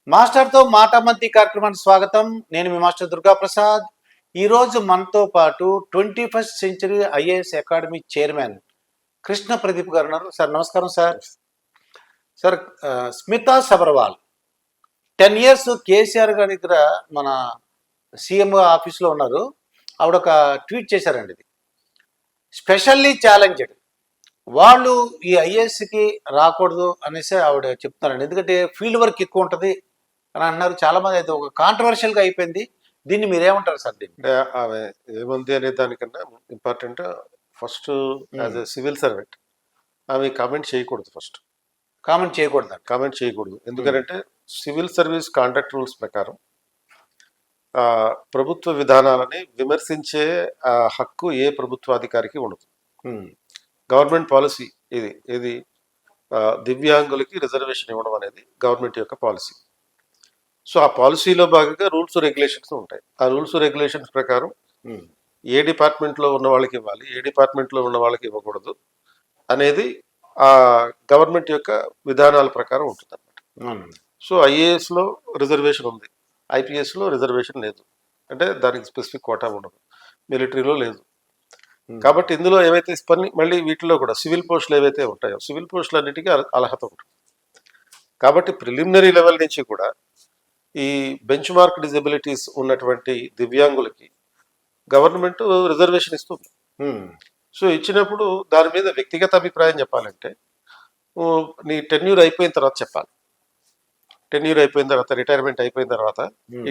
మాస్టర్తో మాటామంతి కార్యక్రమానికి స్వాగతం. నేను మీ మాస్టర్ దుర్గాప్రసాద్. ఈరోజు మనతో పాటు 21st century IAS academy chairman Krishna Pradeep గారు ఉన్నారు. సార్ నమస్కారం sir. Sir Smita Sabharwal 10 years KCR గారి దగ్గర మన సీఎం ఆఫీస్లో ఉన్నారు. ఆవిడ ఒక ట్వీట్ చేశారండి. ఇది స్పెషల్లీ ఛాలెంజ్డ్, వాళ్ళు ఈ ఐఏఎస్కి రాకూడదు అనేసి ఆవిడ చెప్తున్నారండి. ఎందుకంటే ఫీల్డ్ వర్క్ ఎక్కువ ఉంటుంది అని అంటున్నారు. చాలా మంది అయితే ఒక కాంట్రవర్షియల్గా అయిపోయింది. దీన్ని మీరేమంటారు సార్? దీన్ని ఆమె ఏముంది అనే దానికన్నా important first as a civil servant ఆమె కామెంట్ చేయకూడదు. ఫస్ట్ కామెంట్ చేయకూడదు. ఎందుకంటే సివిల్ సర్వీస్ కాంట్రాక్ట్ రూల్స్ ప్రకారం ప్రభుత్వ విధానాలని విమర్శించే హక్కు ఏ ప్రభుత్వాధికారికి ఉండదు. గవర్నమెంట్ పాలసీ ఇది దివ్యాంగులకి రిజర్వేషన్ ఇవ్వడం అనేది గవర్నమెంట్ యొక్క పాలసీ. సో ఆ పాలసీలో భాగంగా రూల్స్ రెగ్యులేషన్స్ ఉంటాయి. ఆ రూల్స్ రెగ్యులేషన్స్ ప్రకారం ఏ డిపార్ట్మెంట్లో ఉన్న వాళ్ళకి ఇవ్వాలి, ఏ డిపార్ట్మెంట్లో ఉన్న వాళ్ళకి ఇవ్వకూడదు అనేది ఆ గవర్నమెంట్ యొక్క విధానాల ప్రకారం ఉంటుంది అన్నమాట. సో ఐఏఎస్లో రిజర్వేషన్ ఉంది, ఐపీఎస్లో రిజర్వేషన్ లేదు. అంటే దానికి స్పెసిఫిక్ కోటా ఉండదు. మిలిటరీలో లేదు. కాబట్టి ఇందులో ఏవైతే మళ్ళీ వీటిలో కూడా సివిల్ పోస్టులు ఏవైతే ఉంటాయో సివిల్ పోస్టులు అన్నిటికీ అర్హత ఉంటుంది. కాబట్టి ప్రిలిమినరీ లెవెల్ నుంచి కూడా ఈ బెంచ్ మార్క్ డిజబిలిటీస్ ఉన్నటువంటి దివ్యాంగులకి గవర్నమెంట్ రిజర్వేషన్ ఇస్తుంది. సో ఇచ్చినప్పుడు దాని మీద వ్యక్తిగత అభిప్రాయం చెప్పాలంటే నీ టెన్యూర్ అయిపోయిన తర్వాత చెప్పాలి. టెన్యూర్ అయిపోయిన తర్వాత, రిటైర్మెంట్ అయిపోయిన తర్వాత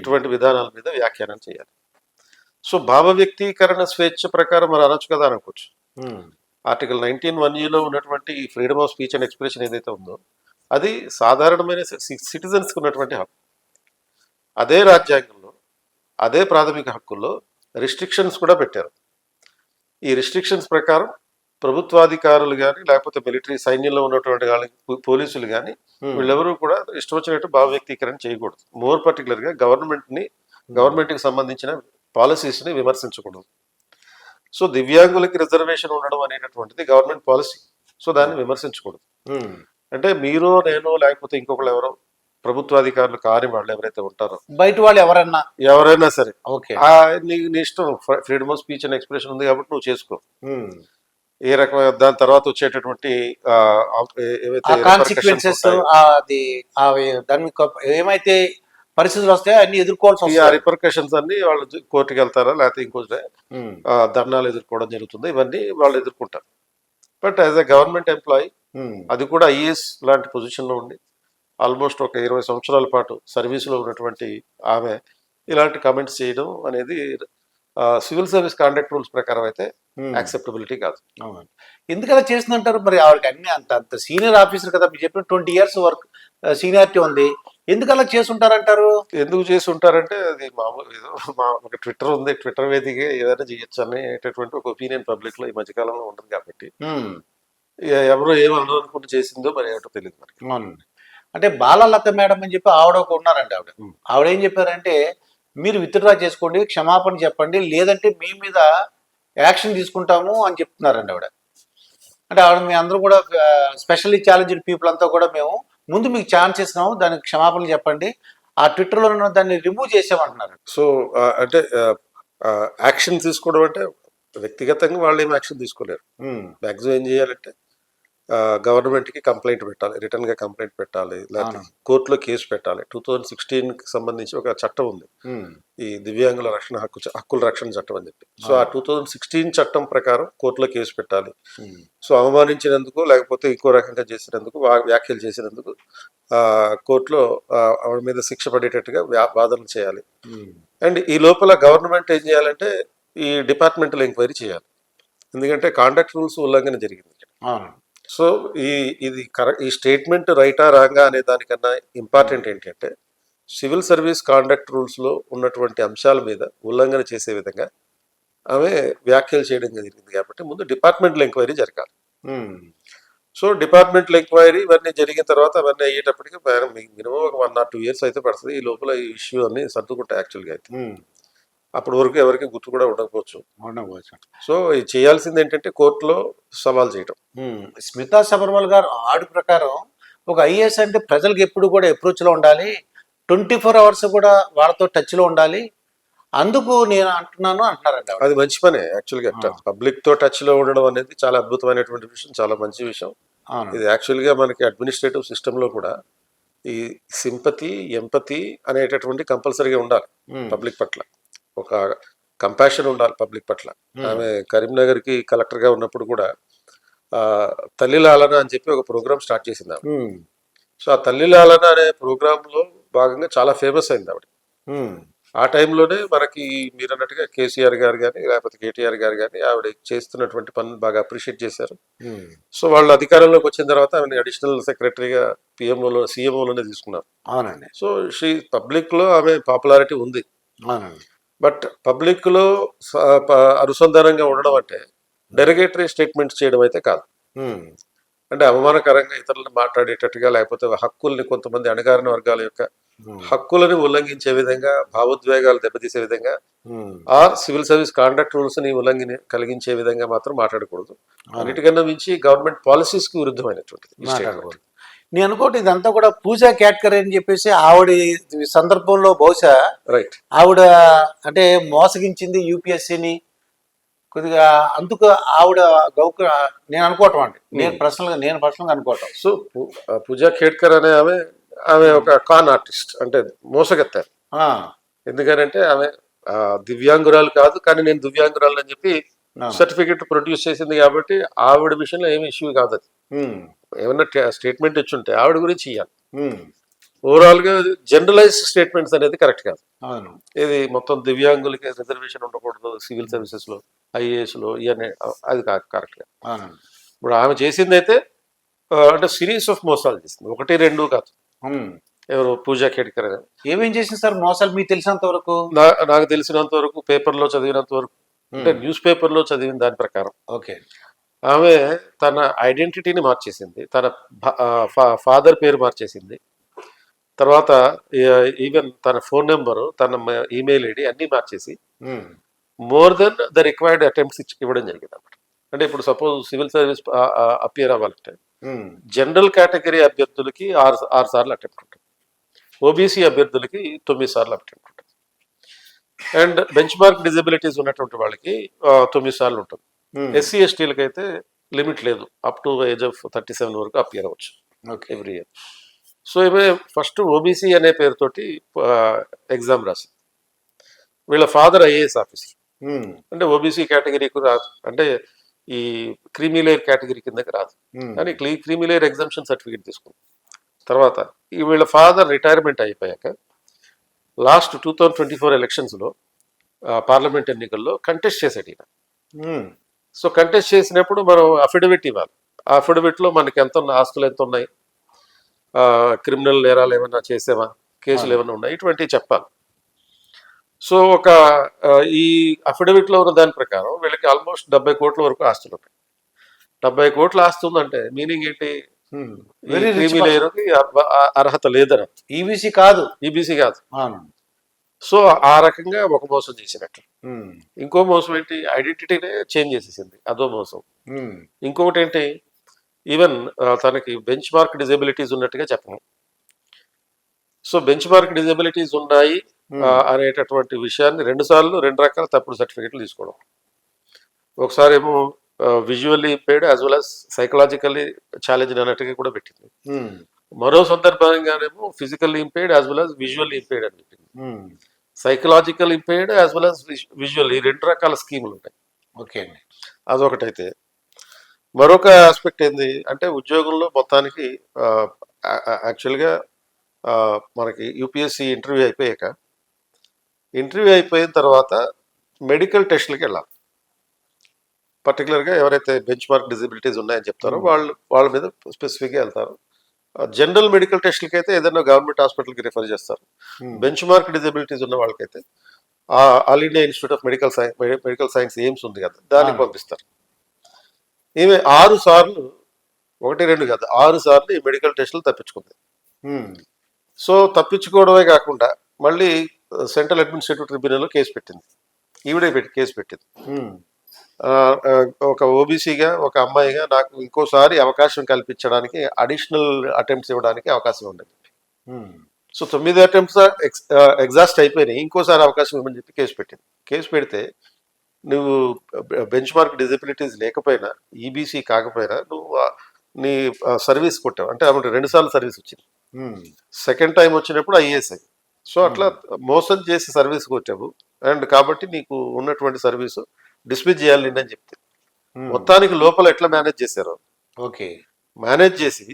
ఇటువంటి విధానాల మీద వ్యాఖ్యానం చేయాలి. సో భావ వ్యక్తీకరణ స్వేచ్ఛ ప్రకారం మరి అనొచ్చు కదా అనుకోవచ్చు. ఆర్టికల్ 19(1)లో ఉన్నటువంటి ఈ freedom of speech and expression ఏదైతే ఉందో అది సాధారణమైన సిటిజన్స్కి ఉన్నటువంటి హక్కు. అదే రాజ్యాంగంలో అదే ప్రాథమిక హక్కుల్లో రిస్ట్రిక్షన్స్ కూడా పెట్టారు. ఈ రిస్ట్రిక్షన్స్ ప్రకారం ప్రభుత్వాధికారులు కానీ లేకపోతే మిలిటరీ సైన్యంలో ఉన్నటువంటి వాళ్ళకి పోలీసులు కానీ వీళ్ళెవరూ కూడా ఇష్టం వచ్చినట్టు భావ వ్యక్తీకరణ చేయకూడదు. మోర్ పర్టికులర్గా గవర్నమెంట్కి సంబంధించిన పాలసీస్ని విమర్శించకూడదు. సో దివ్యాంగులకి రిజర్వేషన్ ఉండడం అనేటటువంటిది గవర్నమెంట్ పాలసీ. సో దాన్ని విమర్శించకూడదు. అంటే మీరు నేను లేకపోతే ఇంకొకళ్ళు ఎవరో ప్రభుత్వాధికారులు కాని వాళ్ళు ఎవరైతే ఉంటారో బయట వాళ్ళు ఎవరైనా సరే నీ ఇష్టం, freedom of speech and expression ఉంది కాబట్టి నువ్వు చేసుకో. ఏ రకమైన దాని తర్వాత వచ్చేటటువంటి ఏమైతే పరిస్థితులు వస్తాయో అన్ని ఎదుర్కోవాల్సి ఆ రిపర్కషన్స్ అన్ని వాళ్ళు కోర్టుకి వెళ్తారా లేకపోతే ఇంకో ధర్నాలు ఎదుర్కోవడం జరుగుతుంది. ఇవన్నీ వాళ్ళు ఎదుర్కొంటారు. But as a government employee అది కూడా ఐఏఎస్ లాంటి పొజిషన్లో ఉండి ఆల్మోస్ట్ ఒక 20 సంవత్సరాల పాటు సర్వీసులో ఉన్నటువంటి ఆమె ఇలాంటి కామెంట్స్ చేయడం అనేది సివిల్ సర్వీస్ కాంట్రాక్ట్ రూల్స్ ప్రకారం అయితే యాక్సెప్టబిలిటీ కాదు. ఎందుకలా చేస్తుందంటారు? మరి ఆవిడకి అన్ని అంత సీనియర్ ఆఫీసర్ కదా, మీరు చెప్పిన 20 years వర్క్ సీనియారిటీ ఉంది, ఎందుకు అలా చేస్తుంటారంటారు? ఎందుకు చేస్తుంటారంటే అది మామూలు ఏదో ఒక ట్విట్టర్ ఉంది, ట్విట్టర్ వేదిక ఏదైనా చేయొచ్చు అనేటటువంటి ఒక ఒపీనియన్ పబ్లిక్ లో ఈ మధ్యకాలంలో ఉంటుంది. కాబట్టి ఎవరో ఏమనుకుంటూ చేసిందో మరి ఏమిటో తెలియదు మనకి. అంటే బాలలత మేడం అని చెప్పి ఆవిడ ఒక ఉన్నారండి. ఆవిడ ఏం చెప్పారంటే, మీరు విత్డ్రా చేసుకోండి, క్షమాపణ చెప్పండి, లేదంటే మీ మీద యాక్షన్ తీసుకుంటాము అని చెప్తున్నారండి ఆవిడ. అంటే ఆవిడ మీ అందరూ కూడా స్పెషల్లీ ఛాలెంజ్డ్ పీపుల్ అంతా కూడా మేము ముందు మీకు ఛాన్స్ ఇస్తున్నాము, దానికి క్షమాపణలు చెప్పండి, ఆ ట్విట్టర్లో ఉన్న దాన్ని రిమూవ్ చేసామంటున్నారు. సో అంటే యాక్షన్ తీసుకోవడం అంటే వ్యక్తిగతంగా వాళ్ళు ఏం యాక్షన్ తీసుకోలేరు. మ్యాక్సిమం ఏం చేయాలంటే గవర్నమెంట్కి కంప్లైంట్ పెట్టాలి, రిటర్న్గా కంప్లైంట్ పెట్టాలి, లేకపోతే కోర్టులో కేసు పెట్టాలి. 2016కి సంబంధించి ఒక చట్టం ఉంది, ఈ దివ్యాంగుల రక్షణ హక్కుల రక్షణ చట్టం అని చెప్పి. సో ఆ 2016 చట్టం ప్రకారం కోర్టులో కేసు పెట్టాలి. సో అవమానించినందుకు లేకపోతే ఇంకో రకంగా చేసినందుకు, వ్యాఖ్యలు చేసినందుకు కోర్టులో ఆవిడ మీద శిక్ష పడేటట్టుగా వాదనలు చేయాలి. అండ్ ఈ లోపల గవర్నమెంట్ ఏం చేయాలంటే ఈ డిపార్ట్మెంటల్ ఎంక్వైరీ చేయాలి. ఎందుకంటే కాంట్రాక్ట్ రూల్స్ ఉల్లంఘన జరిగింది. సో ఈ స్టేట్మెంట్ రైటా రాంగా అనే దానికన్నా ఇంపార్టెంట్ ఏంటంటే సివిల్ సర్వీస్ కాండక్ట్ రూల్స్లో ఉన్నటువంటి అంశాల మీద ఉల్లంఘన చేసే విధంగా ఆమె వ్యాఖ్యలు చేయడం జరిగింది. కాబట్టి ముందు డిపార్ట్మెంటల్ ఎంక్వైరీ జరగాలి. సో డిపార్ట్మెంటల్ ఎంక్వైరీ ఇవన్నీ జరిగిన తర్వాత అవన్నీ అయ్యేటప్పటికి మినిమం ఒక 1 or 2 years అయితే పడుతుంది. ఈ లోపల ఈ ఇష్యూ అన్ని సర్దుకుంటాయి యాక్చువల్గా అయితే. అప్పటి వరకు ఎవరికి గుర్తు కూడా ఉండకపోవచ్చు. సో చేయాల్సింది ఏంటంటే కోర్టులో సవాల్ చేయడం. స్మితా సబర్వాల్ గారు ఆర్డర్ ప్రకారం ఒక ఐఏఎస్ అంటే ప్రజలకు ఎప్పుడు కూడా అప్రోచ్లో ఉండాలి, 24 అవర్స్ కూడా వాళ్ళతో టచ్లో ఉండాలి. అందుకు నేను అంటున్నారండి ఆవిడ. అది మంచి పనే యాక్చువల్గా. ఆ. పబ్లిక్ తో టచ్ లో ఉండడం అనేది చాలా అద్భుతమైనటువంటి విషయం, చాలా మంచి విషయం. అవును. ఇది యాక్చువల్గా మనకి అడ్మినిస్ట్రేటివ్ సిస్టంలో కూడా ఈ సింపతి, ఎంపతి అనేటటువంటి కంపల్సరీగా ఉండాలి ఉమ్. పబ్లిక్ పట్ల. ఒక కంపాషన్ ఉండాలి పబ్లిక్ పట్ల. ఆమె కరీంనగర్కి కలెక్టర్గా ఉన్నప్పుడు కూడా తల్లి లాలన అని చెప్పి ఒక ప్రోగ్రామ్ స్టార్ట్ చేసింది ఆవిడ. ఉమ్. సో ఆ తల్లి లాలన అనే ప్రోగ్రాంలో భాగంగా చాలా ఫేమస్ అయింది ఆవిడ. ఉమ్. ఆ టైంలోనే మనకి మీరు అన్నట్టుగా కేసీఆర్ గారు కానీ లేకపోతే కేటీఆర్ గారు కానీ ఆవిడ చేస్తున్నటువంటి పనులు బాగా అప్రిషియేట్ చేశారు. ఉమ్. సో వాళ్ళు అధికారంలోకి వచ్చిన తర్వాత ఆమె అడిషనల్ సెక్రటరీగా సీఎంఓలోనే తీసుకున్నారు. అవునండి. సో పబ్లిక్లో ఆమె పాపులారిటీ ఉంది. అవునండి. బట్ పబ్లిక్లో అనుసంధానంగా ఉండడం అంటే డెరగేటరీ స్టేట్మెంట్స్ చేయడం అయితే కాదు. ఉమ్. అంటే అవమానకరంగా ఇతరులను మాట్లాడేటట్టుగా, లేకపోతే హక్కుల్ని, కొంతమంది అణగారిన వర్గాల యొక్క హక్కులను ఉల్లంఘించే విధంగా, భావోద్వేగాలు దెబ్బతీసే విధంగా, ఉమ్. ఆర్ సివిల్ సర్వీస్ కాండక్ట్ రూల్స్ ని కలిగించే విధంగా మాత్రం మాట్లాడకూడదు. అన్నిటికన్నా మించి గవర్నమెంట్ పాలసీస్ కి విరుద్ధమైనటువంటిది ఈ మాట్లాడకూడదు. నేను అనుకోండి ఇదంతా కూడా పూజా కేట్కర్ అని చెప్పేసి ఆవిడ సందర్భంలో బహుశా రైట్. ఆవిడ అంటే మోసగించింది యూపీఎస్సీని కొద్దిగా, అందుకు ఆవిడ గౌక నేను అనుకోవటం అండి. నేను పర్సనల్గా అనుకోవటం. సో పూజా ఖేడ్కర్ అనే ఆమె ఒక కాన్ ఆర్టిస్ట్, అంటే మోసగత్తారు. ఆ. ఎందుకనంటే ఆమె దివ్యాంగురాలు కాదు, కానీ నేను దివ్యాంగురాలు అని చెప్పి ఆ. సర్టిఫికెట్ ప్రొడ్యూస్ చేసింది కాబట్టి ఆవిడ విషయంలో ఏమి ఇష్యూ కాదు. అది ఉమ్. ఏమన్నా స్టేట్మెంట్ ఇచ్చుంటే ఆవిడ గురించి ఇవ్వాలి. ఉమ్. ఓవరాల్ గా జనరలైజ్ స్టేట్మెంట్స్ అనేది కరెక్ట్ కాదు. అవును. ఇది మొత్తం దివ్యాంగులకి రిజర్వేషన్ ఉండకూడదు సివిల్ సర్వీసెస్ లో, ఐఏఎస్ లో, ఇవన్నీ అది కరెక్ట్ గా. అవును. ఇప్పుడు ఆమె చేసింది అయితే అంటే సిరీస్ ఆఫ్ మోసాలు చేసింది, 1-2 కాదు. ఉమ్. ఎవరు పూజా ఖేడ్కర్ అని. ఏమేం చేసింది సార్ మోసాలు మీకు తెలిసినంత వరకు? నాకు తెలిసినంత వరకు, పేపర్లో చదివినంత వరకు, అంటే న్యూస్ పేపర్లో చదివిన దాని ప్రకారం, ఓకే, ఆమె తన ఐడెంటిటీని మార్చేసింది, తన ఫాదర్ పేరు మార్చేసింది, తర్వాత ఈవెన్ తన ఫోన్ నెంబరు, తన ఈమెయిల్ ఐడి అన్నీ మార్చేసి more than the required attempts ఇవ్వడం జరిగింది అన్నమాట. అంటే ఇప్పుడు సపోజ్ సివిల్ సర్వీస్ అపియర్ అవ్వాలంటే జనరల్ కేటగిరీ అభ్యర్థులకి 6 సార్లు అటెంప్ట్ ఉంటుంది, ఓబీసీ అభ్యర్థులకి 9 సార్లు అటెంప్ట్ ఉంటుంది, అండ్ బెంచ్ మార్క్ డిజబిలిటీస్ ఉన్నటువంటి వాళ్ళకి 9 సార్లు ఉంటుంది. ఎస్సీ ఎస్టీలకి అయితే లిమిట్ లేదు, అప్ టు ఏజ్ ఆఫ్ 37 వరకు అపియర్ అవ్వచ్చు ఎవ్రీ ఇయర్. సో ఈమె ఫస్ట్ ఓబీసీ అనే పేరుతోటి ఎగ్జామ్ రాసింది. వీళ్ళ ఫాదర్ ఐఏఎస్ ఆఫీసర్, అంటే ఓబీసీ కేటగిరీకి రాదు, అంటే ఈ క్రీమీలేయర్ కేటగిరీ కిందకి రాదు, కానీ క్రీమీలేయర్ ఎగ్జామ్షన్ సర్టిఫికేట్ తీసుకుంది. తర్వాత వీళ్ళ ఫాదర్ రిటైర్మెంట్ అయిపోయాక లాస్ట్ 2024 ఎలక్షన్స్లో పార్లమెంట్ ఎన్నికల్లో కంటెస్ట్ చేశాడు ఈయన. సో కంటెస్ట్ చేసినప్పుడు మనం అఫిడవిట్ ఇవ్వాలి. ఆ అఫిడవిట్లో మనకి ఎంత ఆస్తులు ఎంత ఉన్నాయి, క్రిమినల్ నేరాలు ఏమైనా చేసామా, కేసులు ఏమైనా ఉన్నాయి, ఇటువంటివి చెప్పాలి. సో ఈ అఫిడవిట్లో ఉన్న దాని ప్రకారం వీళ్ళకి ఆల్మోస్ట్ 70 కోట్ల వరకు ఆస్తులు ఉన్నాయి. 70 కోట్ల ఆస్తి ఉందంటే మీనింగ్ ఏంటి? క్రీమీలేయర్కి అర్హత లేదని. ఈబీసీ కాదు. సో ఆ రకంగా ఒక మోసం చేసినట్లు. ఇంకో మోసం ఏంటి, ఐడెంటిటీనే చేంజ్ చేసేసింది, అదో మోసం. ఇంకొకటి ఏంటి, ఈవెన్ తనకి బెంచ్ మార్క్ డిజబిలిటీస్ ఉన్నట్టుగా చెప్పను. సో బెంచ్ మార్క్ డిజబిలిటీస్ ఉన్నాయి అనేటటువంటి విషయాన్ని 2 సార్లు 2 రకాల తప్పుడు సర్టిఫికెట్లు తీసుకోవడం. ఒకసారి ఏమో visually impaired as well as psychologically challenge అన్నట్టుగా కూడా పెట్టింది. మరో సందర్భంగానేమో physically impaired as well as visually impaired అని పెట్టింది. Psychological impaired as well as visual, ఈ 2 రకాల స్కీములు ఉంటాయి. ఓకే అండి, అదొకటైతే మరొక ఆస్పెక్ట్ ఏంది అంటే ఉద్యోగంలో మొత్తానికి యాక్చువల్గా మనకి యూపీఎస్సీ ఇంటర్వ్యూ అయిపోయిన తర్వాత మెడికల్ టెస్ట్లకి వెళ్ళాలి. పర్టికులర్గా ఎవరైతే బెంచ్ మార్క్ డిజబిలిటీస్ ఉన్నాయని చెప్తారో వాళ్ళ మీద స్పెసిఫిక్గా వెళ్తారు. జనరల్ మెడికల్ టెస్ట్లకి అయితే ఏదైనా గవర్నమెంట్ హాస్పిటల్కి రిఫర్ చేస్తారు. బెంచ్ మార్క్ డిజబిలిటీస్ ఉన్న వాళ్ళకైతే all India institute of medical science AIIMS ఉంది కదా, దానికి పంపిస్తారు. ఈమె 6 సార్లు, 1-2 కాదు 6 సార్లు ఈ మెడికల్ టెస్టులు తప్పించుకుంది. సో తప్పించుకోవడమే కాకుండా మళ్ళీ సెంట్రల్ అడ్మినిస్ట్రేటివ్ ట్రిబ్యునల్లో కేసు పెట్టింది, ఈవిడే కేసు పెట్టింది. ఒక ఓబీసీగా, ఒక అమ్మాయిగా నాకు ఇంకోసారి అవకాశం కల్పించడానికి, అడిషనల్ అటెంప్ట్స్ ఇవ్వడానికి అవకాశం ఉండదు. సో 9 అటెంప్ట్స్ ఎగ్జాస్ట్ అయిపోయినాయి, ఇంకోసారి అవకాశం ఇవ్వమని చెప్పి కేసు పెట్టింది. కేసు పెడితే నువ్వు బెంచ్ మార్క్ డిజబిలిటీస్ లేకపోయినా, ఈబీసీ కాకపోయినా నువ్వు నీ సర్వీస్ కొట్టావు అంటే ఆమె 2 సార్లు సర్వీస్ వచ్చింది. సెకండ్ టైం వచ్చినప్పుడు ఐఏఎస్ అయ్యి. సో అట్లా మోసం చేసి సర్వీస్ కొట్టావు అండ్ కాబట్టి నీకు ఉన్నటువంటి సర్వీసు డిస్మిస్ చేయాలి నిన్నని చెప్తే మొత్తానికి లోపల ఎట్లా మేనేజ్ చేశారు, ఓకే. మేనేజ్ చేసి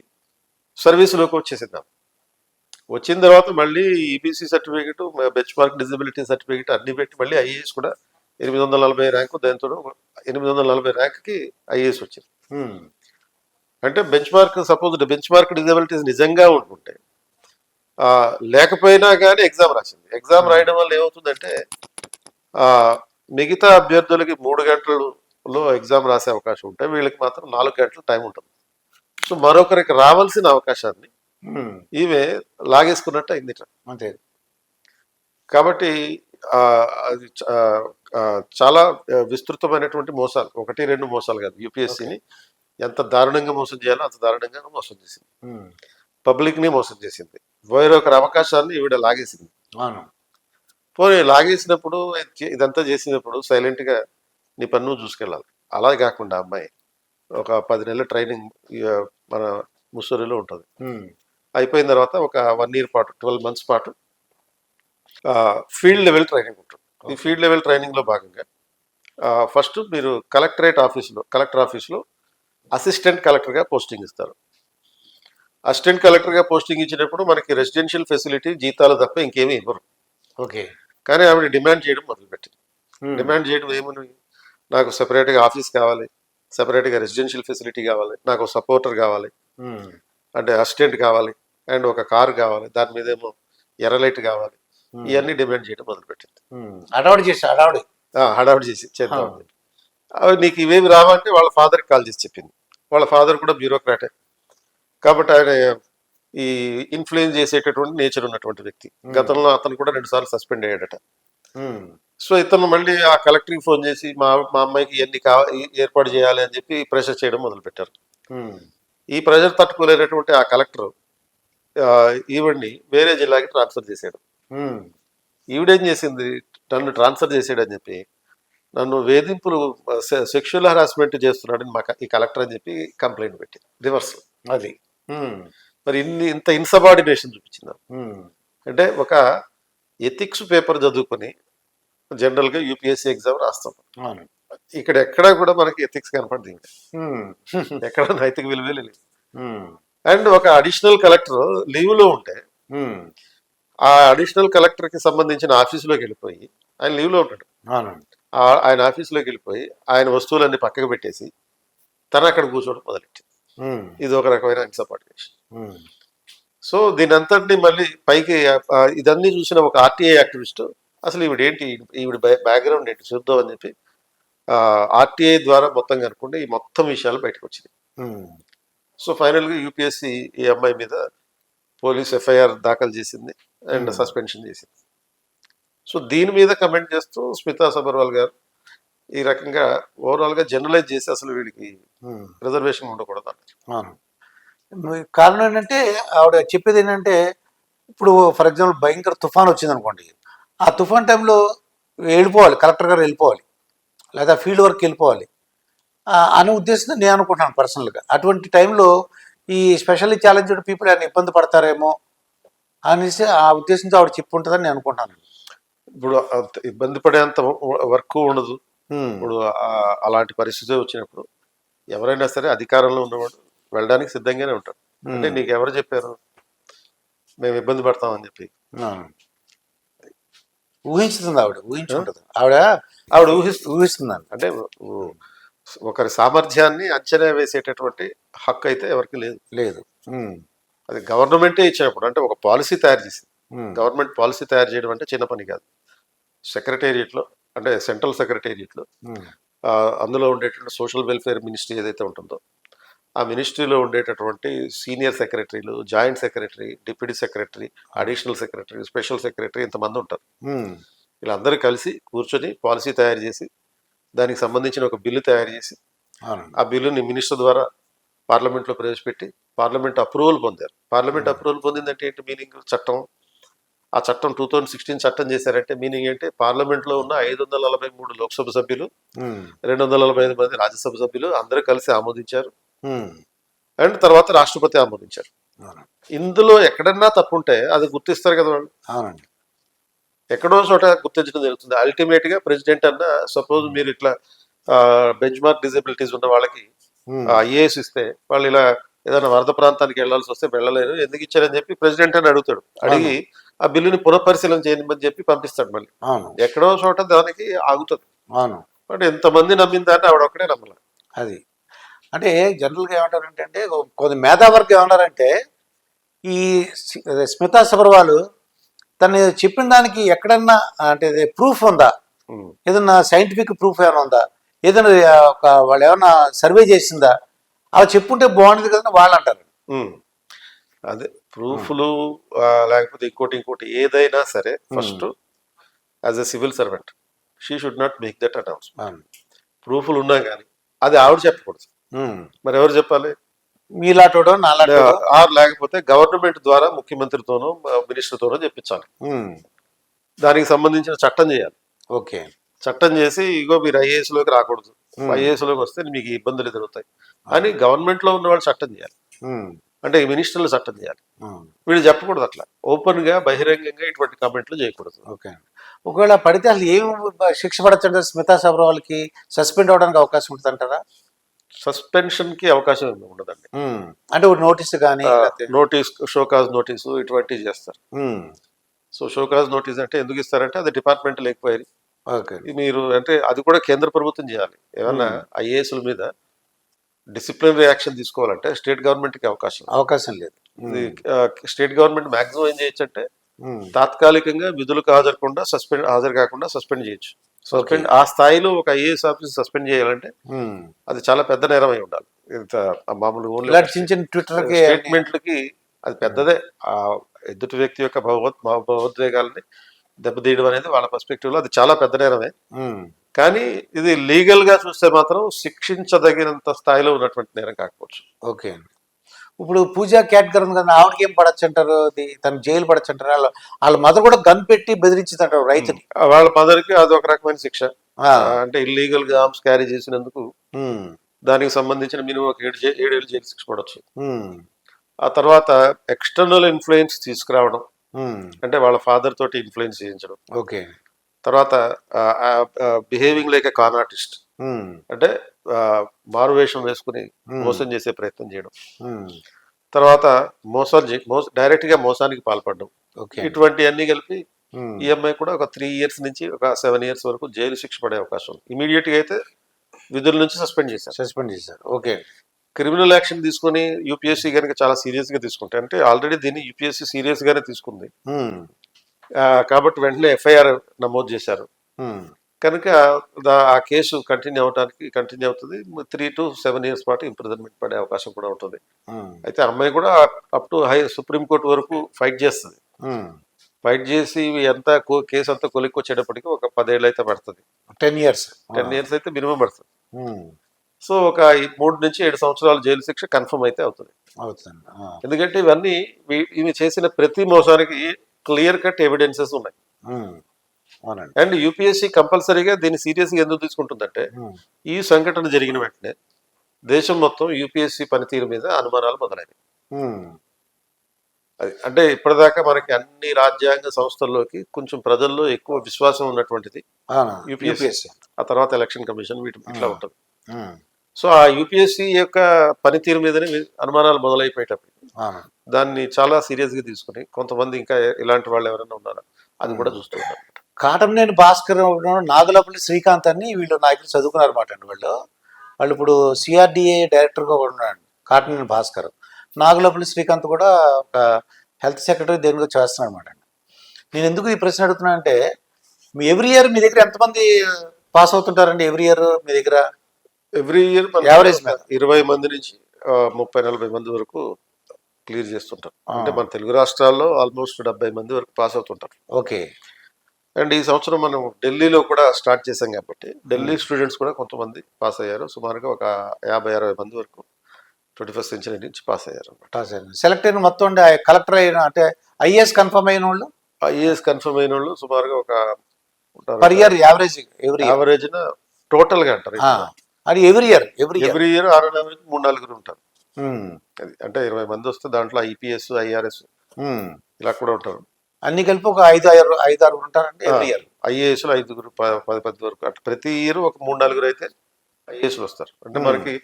సర్వీసులోకి వచ్చేసిందాం. వచ్చిన తర్వాత మళ్ళీ EBC certificate, bench mark disability certificate అన్ని పెట్టి మళ్ళీ ఐఏఎస్ కూడా 840 ర్యాంకు, దాంతో 840 ర్యాంక్కి ఐఏఎస్ వచ్చింది. అంటే bench mark suppose bench mark disabilities నిజంగా ఉంటుంటే లేకపోయినా కానీ ఎగ్జామ్ రాసింది. ఎగ్జామ్ రాయడం వల్ల ఏమవుతుందంటే మిగతా అభ్యర్థులకి 3 గంటలలో ఎగ్జామ్ రాసే అవకాశం ఉంటే వీళ్ళకి మాత్రం 4 గంటల టైం ఉంటుంది. సో మరొకరికి రావాల్సిన అవకాశాన్ని ఈమె లాగేసుకున్నట్టు అయింది. అంతే. కాబట్టి అది చాలా విస్తృతమైనటువంటి మోసాలు, 1-2 మోసాలు కాదు. యూపీఎస్సీని ఎంత దారుణంగా మోసం చేయాలో అంత దారుణంగా మోసం చేసింది. పబ్లిక్ ని మోసం చేసింది. వేరొకరి అవకాశాన్ని ఈవిడ లాగేసింది. పోనీ లాగేసినప్పుడు ఇదంతా చేసినప్పుడు సైలెంట్ గా నీ పన్ను చూసుకెళ్ళాలి. అలా కాకుండా అమ్మాయి ఒక 10 నెలల ట్రైనింగ్ మన ముస్సూరిలో ఉంటుంది. అయిపోయిన తర్వాత ఒక 1 ఇయర్ పాటు 12 మంత్స్ పాటు ఫీల్డ్ లెవెల్ ట్రైనింగ్ ఉంటుంది. ఈ ఫీల్డ్ లెవెల్ ట్రైనింగ్ లో భాగంగా ఫస్ట్ మీరు కలెక్టర్ ఆఫీసులో అసిస్టెంట్ కలెక్టర్గా పోస్టింగ్ ఇస్తారు. అసిస్టెంట్ కలెక్టర్గా పోస్టింగ్ ఇచ్చినప్పుడు మనకి రెసిడెన్షియల్ ఫెసిలిటీ, జీతాలు తప్ప ఇంకేమీ ఇవ్వరు. ఓకే. కానీ ఆవిడ డిమాండ్ చేయడం మొదలుపెట్టింది. డిమాండ్ చేయడం ఏమని, నాకు సెపరేట్గా ఆఫీస్ కావాలి, సెపరేట్గా రెసిడెన్షియల్ ఫెసిలిటీ కావాలి, నాకు సపోర్టర్ కావాలి, అంటే అసిస్టెంట్ కావాలి, అండ్ ఒక కారు కావాలి, దాని మీద ఏమో ఎర్రలైట్ కావాలి, ఇవన్నీ డిమాండ్ చేయడం మొదలుపెట్టింది. హడావుడి చేసి చేద్దాం. నీకు ఇవేమి రావంటే వాళ్ళ ఫాదర్కి కాల్ చేసి చెప్పింది. వాళ్ళ ఫాదర్ కూడా బ్యూరోక్రాటే కాబట్టి ఆయన ఈ ఇన్ఫ్లుయెన్స్ చేసేటటువంటి నేచర్ ఉన్నటువంటి వ్యక్తి. గతంలో అతను కూడా 2 సార్లు సస్పెండ్ అయ్యాడట. సో ఇతను మళ్ళీ ఆ కలెక్టర్కి ఫోన్ చేసి మా అమ్మాయికి ఇవన్నీ ఏర్పాటు చేయాలి అని చెప్పి ప్రెషర్ చేయడం మొదలుపెట్టారు. ఈ ప్రెషర్ తట్టుకోలేనటువంటి ఆ కలెక్టర్ ఈవిడ్ని వేరే జిల్లాకి ట్రాన్స్ఫర్ చేశాడు. ఈవిడేం చేసింది, నన్ను ట్రాన్స్ఫర్ చేసాడని చెప్పి నన్ను వేధింపులు, సెక్షువల్ హరాస్మెంట్ చేస్తున్నాడని ఈ కలెక్టర్ అని చెప్పి కంప్లైంట్ పెట్టింది. రివర్స్ అది. మరి ఇంత ఇన్సబార్డినేషన్ చూపించింది. అంటే ఒక ఎథిక్స్ పేపర్ చదువుకొని జనరల్గా యూపీఎస్సీ ఎగ్జామ్ రాస్తాం. ఇక్కడ ఎక్కడా కూడా మనకి ఎథిక్స్ కనపడింది, ఎక్కడ నైతిక విలువే లేదు. అండ్ ఒక అడిషనల్ కలెక్టర్ లీవ్ లో ఉంటే ఆ అడిషనల్ కలెక్టర్ కి సంబంధించిన ఆఫీసులోకి వెళ్ళిపోయి, ఆయన లీవ్ లో ఉంటాడు, ఆయన ఆఫీసులోకి వెళ్ళిపోయి ఆయన వస్తువులన్నీ పక్కకు పెట్టేసి తను అక్కడ కూర్చోవడం మొదలెట్టింది. ఇది ఒక రకమైన ఇన్సబార్డినేషన్. సో దీని అంతటిని మళ్ళీ పైకి ఇదన్నీ చూసిన ఒక ఆర్టీఐ యాక్టివిస్ట్ అసలు ఈవిడ బ్యాక్గ్రౌండ్ ఏంటి చూద్దాం అని చెప్పి ఆర్టీఐ ద్వారా మొత్తం కనుక్కుంటే ఈ మొత్తం విషయాలు బయటకు వచ్చినాయి. సో ఫైనల్గా యూపీఎస్సీ ఈ అమ్మాయి మీద పోలీస్ ఎఫ్ఐఆర్ దాఖలు చేసింది అండ్ సస్పెన్షన్ చేసింది. సో దీని మీద కమెంట్ చేస్తూ స్మితా సబర్వాల్ గారు ఈ రకంగా ఓవరాల్ గా జనరలైజ్ చేసి అసలు వీడికి రిజర్వేషన్ ఉండకూడదు అన్నారు. కారణం ఏంటంటే ఆవిడ చెప్పేది ఏంటంటే, ఇప్పుడు ఫర్ ఎగ్జాంపుల్ భయంకర తుఫాన్ వచ్చింది అనుకోండి, ఆ తుఫాన్ టైంలో వెళ్ళిపోవాలి, కలెక్టర్ గారు వెళ్ళిపోవాలి, లేదా ఫీల్డ్ వర్క్ వెళ్ళిపోవాలి అనే ఉద్దేశంతో నేను అనుకుంటున్నాను పర్సనల్గా. అటువంటి టైంలో ఈ స్పెషల్లీ ఛాలెంజ్డ్ పీపుల్ ఆయన ఇబ్బంది పడతారేమో అనేసి ఆ ఉద్దేశంతో ఆవిడ చెప్పి ఉంటుందని నేను అనుకుంటున్నాను. ఇప్పుడు ఇబ్బంది పడేంత వర్క్ ఉండదు. ఇప్పుడు అలాంటి పరిస్థితి వచ్చినప్పుడు ఎవరైనా సరే అధికారంలో ఉన్నవాడు వెళ్ళడానికి సిద్ధంగానే ఉంటాడు. అంటే నీకు ఎవరు చెప్పారు మేము ఇబ్బంది పడతామని చెప్పి? ఊహించుతుంది ఆవిడ, ఊహించుంటుంది ఆవిడ ఊహిస్తుందని. అంటే ఒకరి సామర్థ్యాన్ని అంచనా వేసేటటువంటి హక్కు అయితే ఎవరికి లేదు. అది గవర్నమెంటే ఇచ్చినప్పుడు, అంటే ఒక పాలసీ తయారు చేసింది. గవర్నమెంట్ పాలసీ తయారు చేయడం అంటే చిన్న పని కాదు. సెక్రటేరియట్లో, అంటే సెంట్రల్ సెక్రటేరియట్లో అందులో ఉండేటువంటి సోషల్ వెల్ఫేర్ మినిస్ట్రీ ఏదైతే ఉంటుందో ఆ మినిస్ట్రీలో ఉండేటటువంటి సీనియర్ సెక్రటరీలు, joint secretary, deputy secretary, additional secretary, special secretary ఇంతమంది ఉంటారు. వీళ్ళందరూ కలిసి కూర్చొని పాలసీ తయారు చేసి దానికి సంబంధించిన ఒక బిల్లు తయారు చేసి ఆ బిల్లుని మినిస్టర్ ద్వారా పార్లమెంట్లో ప్రవేశపెట్టి పార్లమెంట్ అప్రూవల్ పొందారు. పార్లమెంట్ అప్రూవల్ పొందిందంటే ఏంటి మీనింగ్? చట్టం ఆ చట్టం 2016 చట్టం చేశారంటే మీనింగ్ ఏంటి, పార్లమెంట్లో ఉన్న 543 లోక్సభ సభ్యులు, 245 మంది రాజ్యసభ సభ్యులు అందరూ కలిసి ఆమోదించారు. అండ్ తర్వాత రాష్ట్రపతి ఆమోదించారు. ఇందులో ఎక్కడన్నా తప్పుంటే అది గుర్తిస్తారు కదా వాళ్ళు. అవునండి. ఎక్కడో చోట గుర్తించడం జరుగుతుంది. అల్టిమేట్ గా ప్రెసిడెంట్ అన్న సపోజ్ మీరు ఇట్లా బెంచ్ మార్క్ డిజబిలిటీస్ ఉన్న వాళ్ళకి ఐఏఎస్ ఇస్తే వాళ్ళు ఇలా ఏదైనా వరద ప్రాంతానికి వెళ్లాల్సి వస్తే వెళ్ళలేరు, ఎందుకు ఇచ్చారని చెప్పి ప్రెసిడెంట్ అని అడుగుతాడు. అడిగి ఆ బిల్లుని పునఃపరిశీలన చేయమని చెప్పి పంపిస్తాడు. మళ్ళీ ఎక్కడో చోట దానికి ఆగుతుంది. బట్ ఎంతమంది నమ్మిన దాన్ని ఆవిడ ఒక్కడే నమ్మలేదు. అది అంటే జనరల్గా ఏమంటారంటే అంటే కొన్ని మేధావర్గం ఏమన్నారంటే ఈ స్మితా సబర్వాల్ తను చెప్పిన దానికి ఎక్కడన్నా అంటే ప్రూఫ్ ఉందా, ఏదన్నా సైంటిఫిక్ ప్రూఫ్ ఏమైనా ఉందా, ఏదైనా వాళ్ళు ఏమన్నా సర్వే చేసిందా, అలా చెప్పుంటే బాగుండేది కదా వాళ్ళు అంటారు. అదే ప్రూఫ్లు లేకపోతే ఇంకోటి ఏదైనా సరే first as a civil servant she should not make that announcement. ప్రూఫ్లు ఉన్నా కానీ అది ఆవిడ చెప్పకూడదు. మరి ఎవరు చెప్పాలి? మీలాటోడో నాలాటోడో, ఆర్ లేకపోతే గవర్నమెంట్ ద్వారా ముఖ్యమంత్రితోనో మినిస్టర్తోనో చెప్పించాలి. దానికి సంబంధించిన చట్టం చేయాలి. ఓకే, చట్టం చేసి ఇగో మీరు ఐఏఎస్ లోకి రాకూడదు, ఐఏఎస్ లోకి వస్తే మీకు ఇబ్బందులు ఎదురవుతాయి అని గవర్నమెంట్ లో ఉన్న వాళ్ళు చట్టం చేయాలి. అంటే మినిస్టర్లు చట్టం చేయాలి. వీళ్ళు చెప్పకూడదు అట్లా ఓపెన్ గా బహిరంగంగా ఇటువంటి కామెంట్లు చేయకూడదు. ఓకే, ఒకవేళ పడితే అసలు ఏం శిక్ష పడచ్చంటే స్మితా సబర్వాల్కి సస్పెండ్ అవడానికి అవకాశం ఉంటుంది అంటారా? సస్పెన్షన్ కి అవకాశం ఉండదండి. అంటే నోటీస్ కానీ నోటీస్, షోకాజ్ నోటీసు ఇటువంటివి చేస్తారు. సో షోకాజ్ నోటీస్ అంటే ఎందుకు ఇస్తారంటే అది డిపార్ట్మెంటల్ ఎంక్వైరీ. మీరు అంటే అది కూడా కేంద్ర ప్రభుత్వం చేయాలి. ఏమన్నా ఐఏఎస్ల మీద డిసిప్లినరీ యాక్షన్ తీసుకోవాలంటే స్టేట్ గవర్నమెంట్ కి అవకాశం లేదు. స్టేట్ గవర్నమెంట్ మాక్సిమం ఏం చేయొచ్చు అంటే తాత్కాలికంగా విధులకు హాజరు కాకుండా సస్పెండ్ చేయొచ్చు. ఆ స్థాయిలో ఒక ఐఏఎస్ ఆఫీసర్ సస్పెండ్ చేయాలంటే అది చాలా పెద్ద నేరం అయి ఉండాలి. మామూలు స్టేట్మెంట్లకి అది పెద్దదే. ఆ ఎదుటి వ్యక్తి యొక్క భావోద్వేగాలని దెబ్బతీయడం అనేది వాళ్ళ పర్స్పెక్టివ్ లో అది చాలా పెద్ద నేరమే. కానీ ఇది లీగల్ గా చూస్తే మాత్రం శిక్షించదగినంత స్థాయిలో ఉన్నటువంటి నేరం కాకపోవచ్చు. ఓకే, ఇప్పుడు పూజా క్యాట్గర్ ఉంది కదా, ఆవిడకి ఏం పడచ్చు అంటారు? తను జైలు పడచ్చు అంటారు? వాళ్ళ మదర్ కూడా గన్ పెట్టి బెదిరించింది అంటారు రైతుని. వాళ్ళ మదర్ కి అది ఒక రకమైన శిక్ష. అంటే ఇల్లీగల్ గా ఆర్మ్స్ క్యారీ చేసినందుకు దానికి సంబంధించిన మినిమం 7 ఏళ్ళు జైలు శిక్ష పడవచ్చు. ఆ తర్వాత ఎక్స్టర్నల్ ఇన్ఫ్లుయెన్స్ తీసుకురావడం, అంటే వాళ్ళ ఫాదర్ తోటి ఇన్ఫ్లుయెన్స్ చేయించడం. ఓకే, తర్వాత behaving like a con artist, అంటే మారువేషం వేసుకుని మోసం చేసే ప్రయత్నం చేయడం. తర్వాత డైరెక్ట్ గా మోసానికి పాల్పడడం. ఇటువంటి అన్ని కలిపి ఈ అమ్మాయి కూడా ఒక 3 years నుంచి ఒక 7 years వరకు జైలు శిక్ష పడే అవకాశం ఉంది. ఇమీడియట్ గా అయితే విధుల నుంచి సస్పెండ్ చేశారు. ఓకే, క్రిమినల్ యాక్షన్ తీసుకుని యూపీఎస్సీ కనుక చాలా సీరియస్ గా తీసుకుంటే, అంటే ఆల్రెడీ దీన్ని యూపీఎస్సీ సీరియస్ గానే తీసుకుంది కాబట్టి వెంటనే ఎఫ్ఐఆర్ నమోదు చేశారు కనుక ఆ కేసు కంటిన్యూ అవుతుంది. 3 to 7 years పాటు ఇంప్రిజన్మెంట్ పడే అవకాశం కూడా ఉంటుంది. అయితే అమ్మాయి కూడా అప్ టు సుప్రీంకోర్టు వరకు ఫైట్ చేస్తుంది. ఫైట్ చేసి ఎంత కేసు అంతా కొలిక్కి వచ్చేటప్పటికి ఒక 10 ఏళ్ళు అయితే పడుతుంది. 10 years అయితే మినిమం పడుతుంది. సో ఒక 3 నుంచి 7 సంవత్సరాల జైలు శిక్ష కన్ఫర్మ్ అయితే అవుతుంది. ఎందుకంటే ఇవన్నీ ఇవి చేసిన ప్రతి మోసానికి క్లియర్ కట్ ఎవిడెన్సెస్ ఉన్నాయి. అండ్ యూపీఎస్సీ కంపల్సరీగా దీన్ని సీరియస్ గా ఎందుకు తీసుకుంటుందంటే ఈ సంఘటన జరిగిన వెంటనే దేశం మొత్తం యూపీఎస్సీ పనితీరు మీద అనుమానాలు మొదలైనవి. అది అంటే ఇప్పటిదాకా మనకి అన్ని రాజ్యాంగ సంస్థల్లోకి కొంచెం ప్రజల్లో ఎక్కువ విశ్వాసం ఉన్నటువంటిది యూపీఎస్సీ. ఆ తర్వాత ఎలక్షన్ కమిషన్ ఇట్లా ఉంటుంది. సో ఆ యూపీఎస్సీ యొక్క పనితీరు మీదనే అనుమానాలు మొదలైపోయేటప్పుడు దాన్ని చాలా సీరియస్ గా తీసుకుని కొంతమంది ఇంకా ఇలాంటి వాళ్ళు ఎవరైనా ఉన్నారా అది కూడా చూస్తున్నారు. కాటంనేని భాస్కర్, నాగులపల్లి శ్రీకాంత్ అని వీళ్ళు నాయకులు చదువుకున్నారు అన్నమాట అండి. వాళ్ళు ఇప్పుడు సిఆర్డిఏ డైరెక్టర్గా కూడా ఉన్నాడు కాటంనేని భాస్కర్. నాగులపల్లి శ్రీకాంత్ కూడా ఒక హెల్త్ సెక్రటరీ దేనిగా చేస్తున్నాడు అనమాట అండి. నేను ఎందుకు ఈ ప్రశ్న అడుగుతున్నా అంటే ఎవ్రీ ఇయర్ మీ దగ్గర ఎంతమంది పాస్ అవుతుంటారండి? ఎవ్రీ ఇయర్ మీ దగ్గర యావరేజ్ 20 మంది నుంచి 30-40 మంది వరకు క్లియర్ చేస్తుంటారు. అంటే మన తెలుగు రాష్ట్రాల్లో ఆల్మోస్ట్ 70 మంది వరకు పాస్ అవుతుంటారు. ఓకే, అండ్ ఈ సంవత్సరం మనం ఢిల్లీలో కూడా స్టార్ట్ చేసాం కాబట్టి ఢిల్లీ స్టూడెంట్స్ కూడా కొంతమంది పాస్ అయ్యారు. సుమారుగా ఒక 50-60 మంది వరకు 21st century నుంచి పాస్ అయ్యారు. సెలెక్ట్ అయిన మొత్తం కలెక్టర్ అయిన అంటే ఐఏఎస్ కన్ఫర్మ్ అయిన వాళ్ళు ఐఏఎస్ కన్ఫర్మ్ అయిన వాళ్ళు సుమారుగా ఒక per year average every year average total గా అంటారు అది ఎవ్రీ ఇయర్ ఎవ్రీ ఇయర్ 6 3 4 ఉంటారు. అది అంటే 20 మంది వస్తే దాంట్లో ఐపీఎస్ ఐఆర్ఎస్ ఇలా కూడా ఉంటారు. అన్ని కలిపి ఒక 5 6 ఉంటారండి ఎవ్రీ ఇయర్. ఐఏఎస్ 5 10 వరకు అట్లా ప్రతి ఇయర్ ఒక 3 4 అయితే ఐఏఎస్ వస్తారు. అంటే మనకి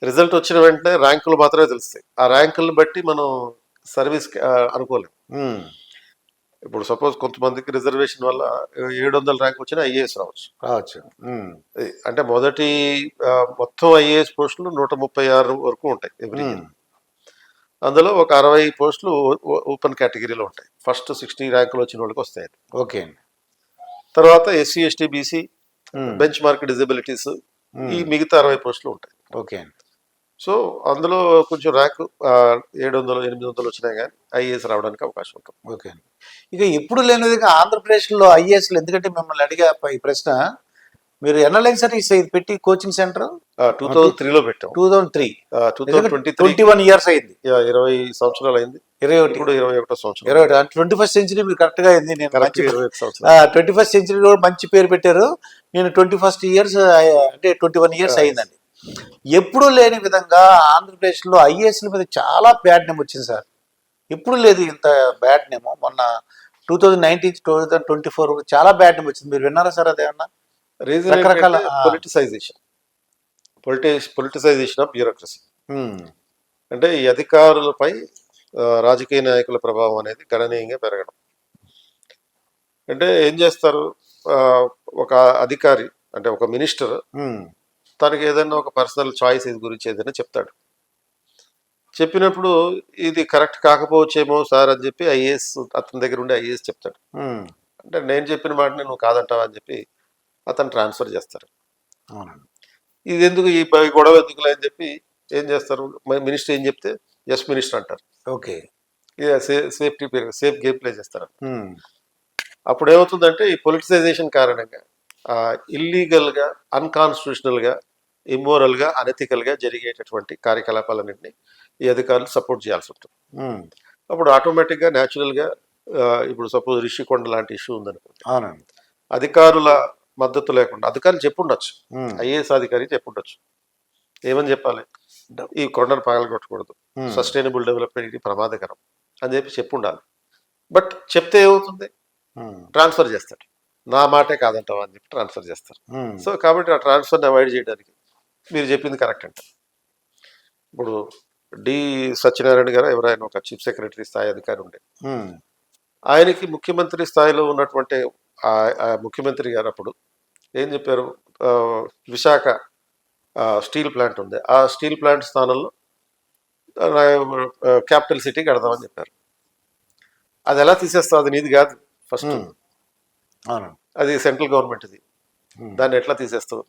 రిజల్ట్ వచ్చిన వెంటనే ర్యాంకులు మాత్రమే తెలుస్తాయి. ఆ ర్యాంకులను బట్టి మనం సర్వీస్ అనుకోలేం. ఇప్పుడు సపోజ్ కొంతమందికి రిజర్వేషన్ వల్ల 700 ర్యాంక్ వచ్చినా ఐఏఎస్ రావచ్చు. అంటే మొదటి మొత్తం ఐఏఎస్ పోస్టులు 136 వరకు ఉంటాయి ఎవ్రీ ఇయర్. అందులో ఒక 60 పోస్టులు ఓపెన్ కేటగిరీలో ఉంటాయి. ఫస్ట్ 60 ర్యాంకులు వచ్చిన వాళ్ళకి వస్తాయి. ఓకే అండి. తర్వాత SC ST BC bench mark disabilities ఈ మిగతా 60 పోస్టులు ఉంటాయి. ఓకే అండి. సో అందులో కొంచెం ర్యాంకు 700 800 వచ్చినా కానీ ఐఏఎస్ రావడానికి అవకాశం ఉంటుంది. ఓకే అండి. ఇక ఎప్పుడు లేని విధంగా ఆంధ్రప్రదేశ్లో ఐఏఎస్లు, ఎందుకంటే మిమ్మల్ని అడిగా ఈ ప్రశ్న, మీరు ఎన్ఎల్ఐ సర్వీస్ పెట్టి కోచింగ్ సెంటర్ 2003లో పెట్టాం. 2003 21 ఇయర్స్ అయింది. 20 సంవత్సరాలు అయింది. 21 ఇప్పుడు 21వ సంవత్సరం. 21st సెంచరీ మీరు కరెక్ట్ గా అయింది. నేను 21st సెంచరీ కూడా మంచి పేరు పెట్టారు. నేను 21st ఇయర్స్ అంటే 21 ఇయర్స్ అయిందండి. ఎప్పుడు లేని విధంగా ఆంధ్రప్రదేశ్లో ఐఏఎస్ల మీద చాలా బ్యాడ్ నేమ్ వచ్చింది సార్. ఎప్పుడు లేదు ఇంత బ్యాడ్ నేమ్. మొన్న 2019 2024 చాలా బ్యాడ్ నేమ్ వచ్చింది. మీరు విన్నారా సార్ అదేమన్నా? రకరకాల పొలిటిసైజేషన్ ఆఫ్ బ్యూరోక్రసీ. అంటే ఈ అధికారులపై రాజకీయ నాయకుల ప్రభావం అనేది గణనీయంగా పెరగడం. అంటే ఏం చేస్తారు, ఒక అధికారి అంటే ఒక మినిస్టర్ తనకి ఏదైనా ఒక పర్సనల్ చాయిస్ ఇది గురించి ఏదైనా చెప్తాడు. చెప్పినప్పుడు ఇది కరెక్ట్ కాకపోవచ్చేమో సార్ అని చెప్పి ఐఏఎస్ అతని దగ్గర ఉండి ఐఏఎస్ చెప్తాడు. అంటే నేను చెప్పిన మాటని నువ్వు కాదంటావా అని చెప్పి అతను ట్రాన్స్ఫర్ చేస్తారు. ఇది ఎందుకు ఈ గొడవ ఎందుకులే అని చెప్పి ఏం చేస్తారు, మినిస్టర్ ఏం చెప్తే ఎస్ మినిస్టర్ అంటారు. ఓకే, సేఫ్ గేమ్ ప్లే చేస్తారు. అప్పుడు ఏమవుతుందంటే ఈ పొలిటిసైజేషన్ కారణంగా ఇల్లీగల్గా, అన్కాన్స్టిట్యూషనల్గా, ఇమ్మోరల్గా, అనెథికల్గా జరిగేటటువంటి కార్యకలాపాలన్నింటినీ ఈ అధికారులు సపోర్ట్ చేయాల్సి ఉంటుంది. అప్పుడు ఆటోమేటిక్గా న్యాచురల్గా ఇప్పుడు సపోజ్ రిషికొండ లాంటి ఇష్యూ ఉందనుకోండి, అధికారుల మద్దతు లేకుండా అధికారులు చెప్పుండొచ్చు, ఐఏఎస్ అధికారి చెప్పుండొచ్చు. ఏమని చెప్పాలి, ఈ కొండను పగలగొట్టకూడదు, సస్టైనబుల్ డెవలప్మెంట్ ఇది ప్రమాదకరం అని చెప్పి చెప్పుండాలి. బట్ చెప్తే ఏమవుతుంది, ట్రాన్స్ఫర్ చేస్తారు. నా మాటే కాదంటావా అని చెప్పి ట్రాన్స్ఫర్ చేస్తారు. సో కాబట్టి ఆ ట్రాన్స్ఫర్ని అవాయిడ్ చేయడానికి మీరు చెప్పింది కరెక్ట్ అంట. ఇప్పుడు డి సత్యనారాయణ గారు ఎవరైనా ఒక చీఫ్ సెక్రటరీ స్థాయి అధికారి ఉండే, ఆయనకి ముఖ్యమంత్రి స్థాయిలో ఉన్నటువంటి ముఖ్యమంత్రి గారు అప్పుడు ఏం చెప్పారు, విశాఖ స్టీల్ ప్లాంట్ ఉంది, ఆ స్టీల్ ప్లాంట్ స్థానంలో క్యాపిటల్ సిటీ కడదామని చెప్పారు. అది ఎలా తీసేస్తావు, అది నీది కాదు ఫస్ట్, అది సెంట్రల్ గవర్నమెంట్ది, దాన్ని ఎట్లా తీసేస్తావు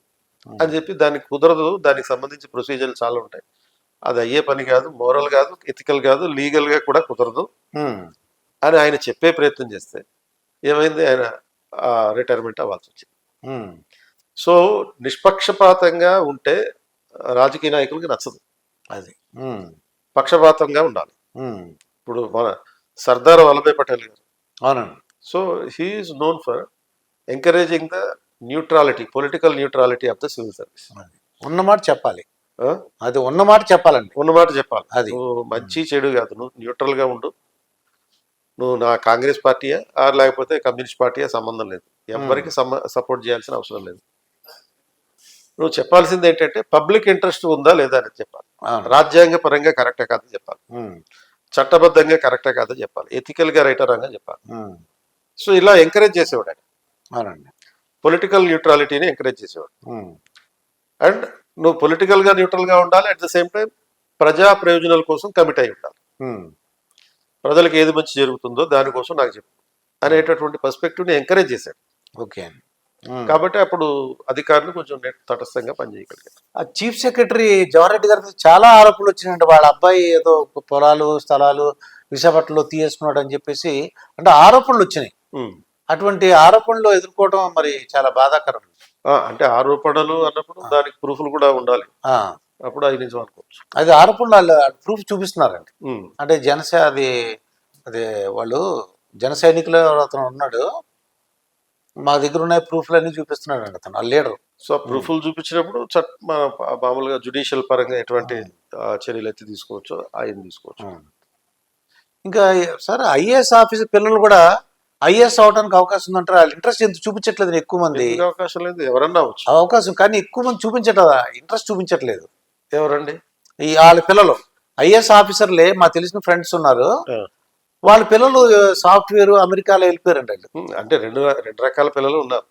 అని చెప్పి, దానికి కుదరదు, దానికి సంబంధించి ప్రొసీజర్లు చాలా ఉంటాయి, అది అయ్యే పని కాదు, మోరల్ కాదు, ఎథికల్ కాదు, లీగల్గా కూడా కుదరదు అని ఆయన చెప్పే ప్రయత్నం చేస్తే ఏమైంది, ఆయన రిటైర్మెంట్ అవ్వాల్సి వచ్చింది. సో నిష్పక్షపాతంగా ఉంటే రాజకీయ నాయకులకి నచ్చదు, అది పక్షపాతంగా ఉండాలి. ఇప్పుడు మన సర్దార్ వల్లభాయ్ పటేల్ గారు, అవునండి, so he is known for encouraging the neutrality, political neutrality of the civil service. ఉన్నమాట చెప్పాలి, అది ఉన్నమాట చెప్పాలండి, ఉన్నమాట చెప్పాలి. అది నువ్వు మంచి చెడు కాదు, నువ్వు న్యూట్రల్గా ఉండు, నువ్వు నా కాంగ్రెస్ పార్టీయా లేకపోతే కమ్యూనిస్ట్ పార్టీయా సంబంధం లేదు, ఎవరికి సపోర్ట్ చేయాల్సిన అవసరం లేదు. నువ్వు చెప్పాల్సింది ఏంటంటే పబ్లిక్ ఇంట్రెస్ట్ ఉందా లేదా అని చెప్పాలి, రాజ్యాంగ పరంగా కరెక్టా కాదని చెప్పాలి, చట్టబద్ధంగా కరెక్టా కాదని చెప్పాలి, ఎథికల్గా రైటరంగా చెప్పాలి. సో ఇలా ఎంకరేజ్ చేసేవాడు ఆయన, అవునండి, పొలిటికల్ న్యూట్రాలిటీని ఎంకరేజ్ చేసేవాడు. అండ్ నువ్వు పొలిటికల్గా న్యూట్రల్గా ఉండాలి, అట్ ద సేమ్ టైం ప్రజా ప్రయోజనాల కోసం కమిట్ అయి ఉండాలి. ప్రజలకు ఏది మంచి జరుగుతుందో దానికోసం నాకు చెప్పు అనేటటువంటి పర్స్పెక్టివ్ని ఎంకరేజ్ చేశాడు. ఓకే, కాబట్టి అప్పుడు అధికారులు కొంచెం తటస్థంగా పనిచేయగలిగారు. ఆ చీఫ్ సెక్రటరీ జవహర్ రెడ్డి గారి మీద చాలా ఆరోపణలు వచ్చినాయండి. వాళ్ళ అబ్బాయి ఏదో పొలాలు స్థలాలు విశాఖపట్నంలో తీసేసుకున్నాడు అని చెప్పేసి అంటే ఆరోపణలు వచ్చినాయి. అటువంటి ఆరోపణలు ఎదుర్కోవడం మరి చాలా బాధాకరం. అంటే ఆరోపణలు అన్నప్పుడు దానికి ప్రూఫ్లు కూడా ఉండాలి, అప్పుడు అది నిజం అనుకోవచ్చు. అది ఆరోపణలు ప్రూఫ్ చూపిస్తున్నారండి. అంటే జనసేన అది వాళ్ళు జన సైనికులు అతను ఉన్నాడు, మా దగ్గర ఉన్న ప్రూఫ్లు అన్ని చూపిస్తున్నాడు అండి అతను, ఆ లీడర్. సో ప్రూఫ్లు చూపించినప్పుడు మన మామూలుగా జుడిషియల్ పరంగా ఎటువంటి చర్యలు అయితే తీసుకోవచ్చో ఆయన తీసుకోవచ్చు. ఇంకా సార్ ఐఏఎస్ ఆఫీసర్ పిల్లలు కూడా ఐఏఎస్ అవడానికి అవకాశం ఉందంటారా? వాళ్ళు ఇంట్రెస్ట్ ఎంత చూపించట్లేదు ఎక్కువ మంది. ఎందుకు అవకాశం లేదు, ఎవరన్నా అవచ్చు అవకాశం, కానీ ఎక్కువ మంది చూపించట్లేదా, ఇంట్రెస్ట్ చూపించట్లేదు. ఎవరండి? ఈ వాళ్ళ పిల్లలు ఐఏఎస్ ఆఫీసర్లే, మా తెలిసిన ఫ్రెండ్స్ ఉన్నారు, ఆ. వాళ్ళ పిల్లలు సాఫ్ట్వేర్ అమెరికాలో వెళ్ళిపోయారంట వాళ్ళు. అంటే రెండు రకాల పిల్లలు ఉన్నారు.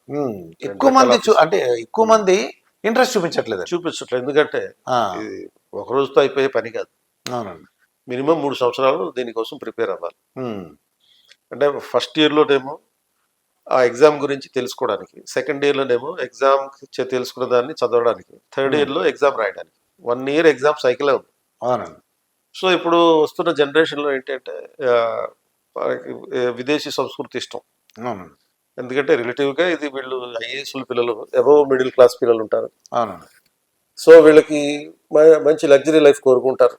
ఎక్కువ మంది అంటే ఎక్కువ మంది ఇంట్రెస్ట్ చూపించట్లేదు. చూపించట్లేదు ఎందుకంటే ఇది ఒక రోజుతో అయిపోయే పని కాదు. అవునండి. మినిమం 3 సంవత్సరాలు దీనికోసం ప్రిపేర్ అవ్వాలి. అంటే ఫస్ట్ ఇయర్లోనేమో ఆ ఎగ్జామ్ గురించి తెలుసుకోవడానికి, సెకండ్ ఇయర్లోనేమో ఎగ్జామ్ తెలుసుకున్న దాన్ని చదవడానికి, థర్డ్ ఇయర్లో ఎగ్జామ్ రాయడానికి. 1 ఇయర్ ఎగ్జామ్ సైకిలే ఉంది. అవునండి. సో ఇప్పుడు వస్తున్న జనరేషన్లో ఏంటంటే విదేశీ సంస్కృతి ఇష్టం. అవునండి. ఎందుకంటే రిలేటివ్గా ఇది వీళ్ళు ఐఏఎస్ల పిల్లలు, అబవ్ మిడిల్ క్లాస్ పిల్లలు ఉంటారు. అవునండి. సో వీళ్ళకి మంచి లగ్జరీ లైఫ్ కోరుకుంటారు.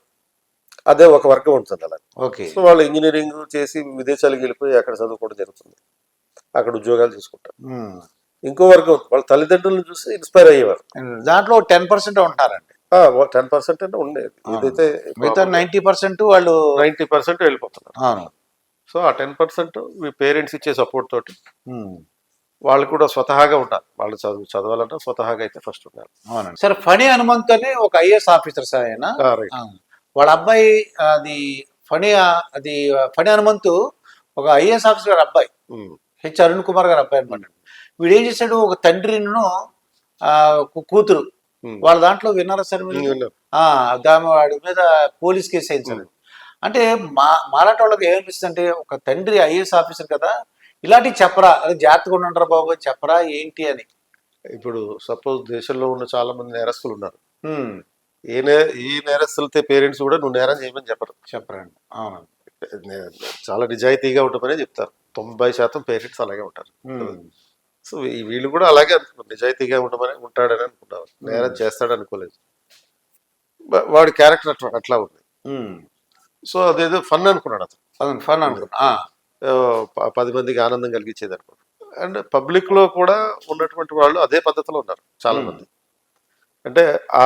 అదే ఒక వర్గం ఉంటుంది అలా. ఓకే. సో వాళ్ళు ఇంజనీరింగ్ చేసి విదేశాలకు వెళ్ళిపోయి అక్కడ చదువుకోవడం జరుగుతుంది, అక్కడ ఉద్యోగాలు తీసుకుంటారు. ఇంకో వర్గం వాళ్ళ తల్లిదండ్రులను చూసి ఇన్స్పైర్ అయ్యేవారు. దాంట్లో 10% ఉంటారండి. 10% అంటే ఉండేది. ఇదైతే మిగతా 90% వాళ్ళు 90% వెళ్ళిపోతున్నారు. సో ఆ 10% మీ పేరెంట్స్ ఇచ్చే సపోర్ట్ తోటి వాళ్ళు కూడా స్వతహాగా ఉండాలి. వాళ్ళు చదవాలంటే స్వతహాగా అయితే ఫస్ట్ ఉండాలి. అవునండి. సరే, ఫణి హనుమంత్ అని ఒక ఐఏఎస్ ఆఫీసర్ సార్ ఆయన. వాళ్ళ అబ్బాయి ఫణి హనుమంతు ఒక ఐఏఎస్ ఆఫీసర్ గారి అబ్బాయి, హెచ్ అరుణ్ కుమార్ గారి అబ్బాయి అనమాట. వీడు ఏం చేశాడు, ఒక తండ్రిను కూతురు వాళ్ళ దాంట్లో విన్నారా సార్ మీరు? వాడి మీద పోలీస్ కేసు వేయించారు. అంటే మాలాంటి వాళ్ళకి ఏమనిపిస్తుంది అంటే, ఒక తండ్రి ఐఏఎస్ ఆఫీసర్ కదా, ఇలాంటివి చెప్పరా, అదే జాగ్రత్తగా ఉండంటారా బాబు, చెప్పరా ఏంటి అని. ఇప్పుడు సపోజ్ దేశంలో ఉన్న చాలా మంది నేరస్తులు ఉన్నారు. ఏ నేరస్తులతో పేరెంట్స్ కూడా నువ్వు నేరం చేయమని చెప్పరండి. అవును, చాలా నిజాయితీగా ఉండమనే చెప్తారు. 90% పేరెంట్స్ అలాగే ఉంటారు. సో వీళ్ళు కూడా అలాగే అనుకున్నారు, నిజాయితీగా ఉంటాడని అనుకున్నారు, నేరం చేస్తాడు అనుకోలేదు. వాడి క్యారెక్టర్ అట్లా ఉంది. సో అదేదో ఫన్ అనుకున్నాడు అతను. ఫన్ అనుకున్నా 10 మందికి ఆనందం కలిగించేది అనుకున్నాడు. అండ్ పబ్లిక్ లో కూడా ఉన్నటువంటి వాళ్ళు అదే పద్ధతిలో ఉన్నారు చాలా మంది. అంటే ఆ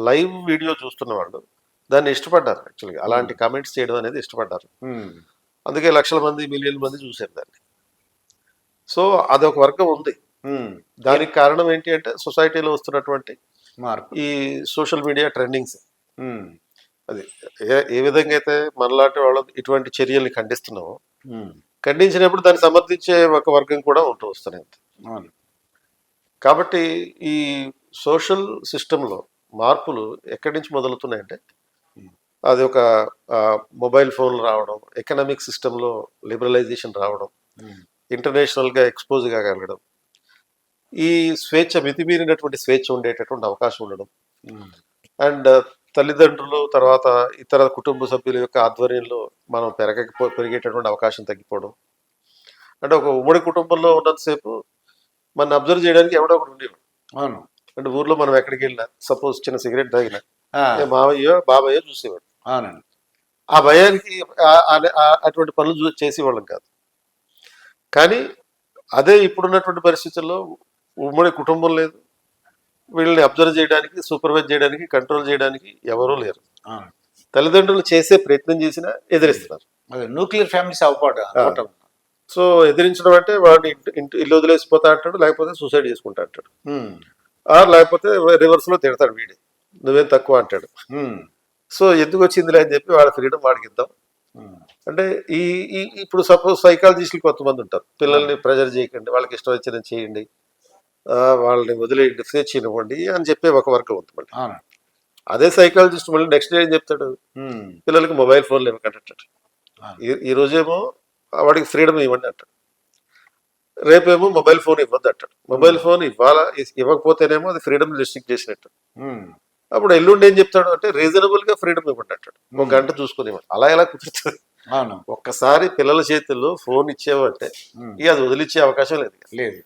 లైవ్ వీడియో చూస్తున్న వాళ్ళు దాన్ని ఇష్టపడ్డారు. యాక్చువల్గా అలాంటి కామెంట్స్ చేయడం అనేది ఇష్టపడ్డారు. అందుకే లక్షల మంది, మిలియన్ల మంది చూశారు దాన్ని. సో అదొక వర్గం ఉంది. దానికి కారణం ఏంటి అంటే సొసైటీలో వస్తున్నటువంటి ఈ సోషల్ మీడియా ట్రెండింగ్స్. అది ఏ విధంగా అయితే మనలాంటి వాళ్ళు ఇటువంటి చర్యల్ని ఖండిస్తున్నామో, ఖండించినప్పుడు దాన్ని సమర్థించే ఒక వర్గం కూడా ఉంటూ వస్తుంది. కాబట్టి ఈ సోషల్ సిస్టంలో మార్పులు ఎక్కడి నుంచి మొదలుతున్నాయంటే, అది ఒక మొబైల్ ఫోన్లు రావడం, ఎకనామిక్ సిస్టంలో లిబరలైజేషన్ రావడం, ఇంటర్నేషనల్గా ఎక్స్పోజ్ కాగలగడం, ఈ స్వేచ్ఛ, మితిమీరినటువంటి స్వేచ్ఛ ఉండేటటువంటి అవకాశం ఉండడం, అండ్ తల్లిదండ్రులు తర్వాత ఇతర కుటుంబ సభ్యుల యొక్క ఆధ్వర్యంలో మనం పెరిగేటటువంటి అవకాశం తగ్గిపోవడం. అంటే ఒక ఉమ్మడి కుటుంబంలో ఉన్నంతసేపు మన అబ్జర్వ్ చేయడానికి ఎవడో ఒకటి ఉండేవాడు. అవును. అంటే ఊర్లో మనం ఎక్కడికి వెళ్ళినా, సపోజ్ చిన్న సిగరెట్ తాగినా మావయ్యో బాబాయ్యో చూసేవాడు. అవునండి. ఆ భయానికి అటువంటి పనులు చేసేవాళ్ళం కాదు. కానీ అదే ఇప్పుడున్నటువంటి పరిస్థితుల్లో ఉమ్మడి కుటుంబం లేదు, వీళ్ళని అబ్జర్వ్ చేయడానికి, సూపర్వైజ్ చేయడానికి, కంట్రోల్ చేయడానికి ఎవరూ లేరు. తల్లిదండ్రులు చేసే ప్రయత్నం చేసినా ఎదిరిస్తున్నారు. న్యూక్లియర్ ఫ్యామిలీస్ అవ్వడం. సో ఎదిరించడం అంటే వాడిని ఇల్లు వదిలేసిపోతా అంటాడు, లేకపోతే సూసైడ్ చేసుకుంటా అంటాడు, లేకపోతే రివర్స్ లో తిడతాడు, వీడి నువ్వేం తక్కువ అంటాడు. సో ఎందుకు వచ్చిందిలే అని చెప్పి వాళ్ళ ఫ్రీడమ్ వాడికి ఇద్దాం. అంటే ఇప్పుడు సపోజ్ సైకాలజిస్టులు కొంతమంది ఉంటారు, పిల్లల్ని ప్రెజర్ చేయకండి, వాళ్ళకి ఇష్టం వచ్చిన చేయండి, వాళ్ళని వదిలేయండి, స్వేచ్ఛ ఇవ్వండి అని చెప్పే ఒక వర్గం ఉంది. మళ్ళీ అదే సైకాలజిస్ట్ మళ్ళీ నెక్స్ట్ డే ఏం చెప్తాడు, పిల్లలకి మొబైల్ ఫోన్లు ఇవ్వకండి అంటాడు. ఈ రోజేమో వాడికి ఫ్రీడమ్ ఇవ్వండి అంటాడు, రేపేమో మొబైల్ ఫోన్ ఇవ్వద్దు అంటాడు. మొబైల్ ఫోన్ ఇవ్వకపోతేనేమో అది ఫ్రీడమ్ రిస్ట్రిక్ట్ చేసినట్టు. అప్పుడు ఎల్లుండి ఏం చెప్తాడు అంటే రీజనబుల్ గా ఫ్రీడమ్ ఇవ్వండి అంటాడు, 1 గంట చూసుకుని. అలా ఎలా కుదురుతుంది? ఒక్కసారి పిల్లల చేతుల్లో ఫోన్ ఇచ్చేవంటే ఇక అది వదిలిచ్చే అవకాశం లేదు.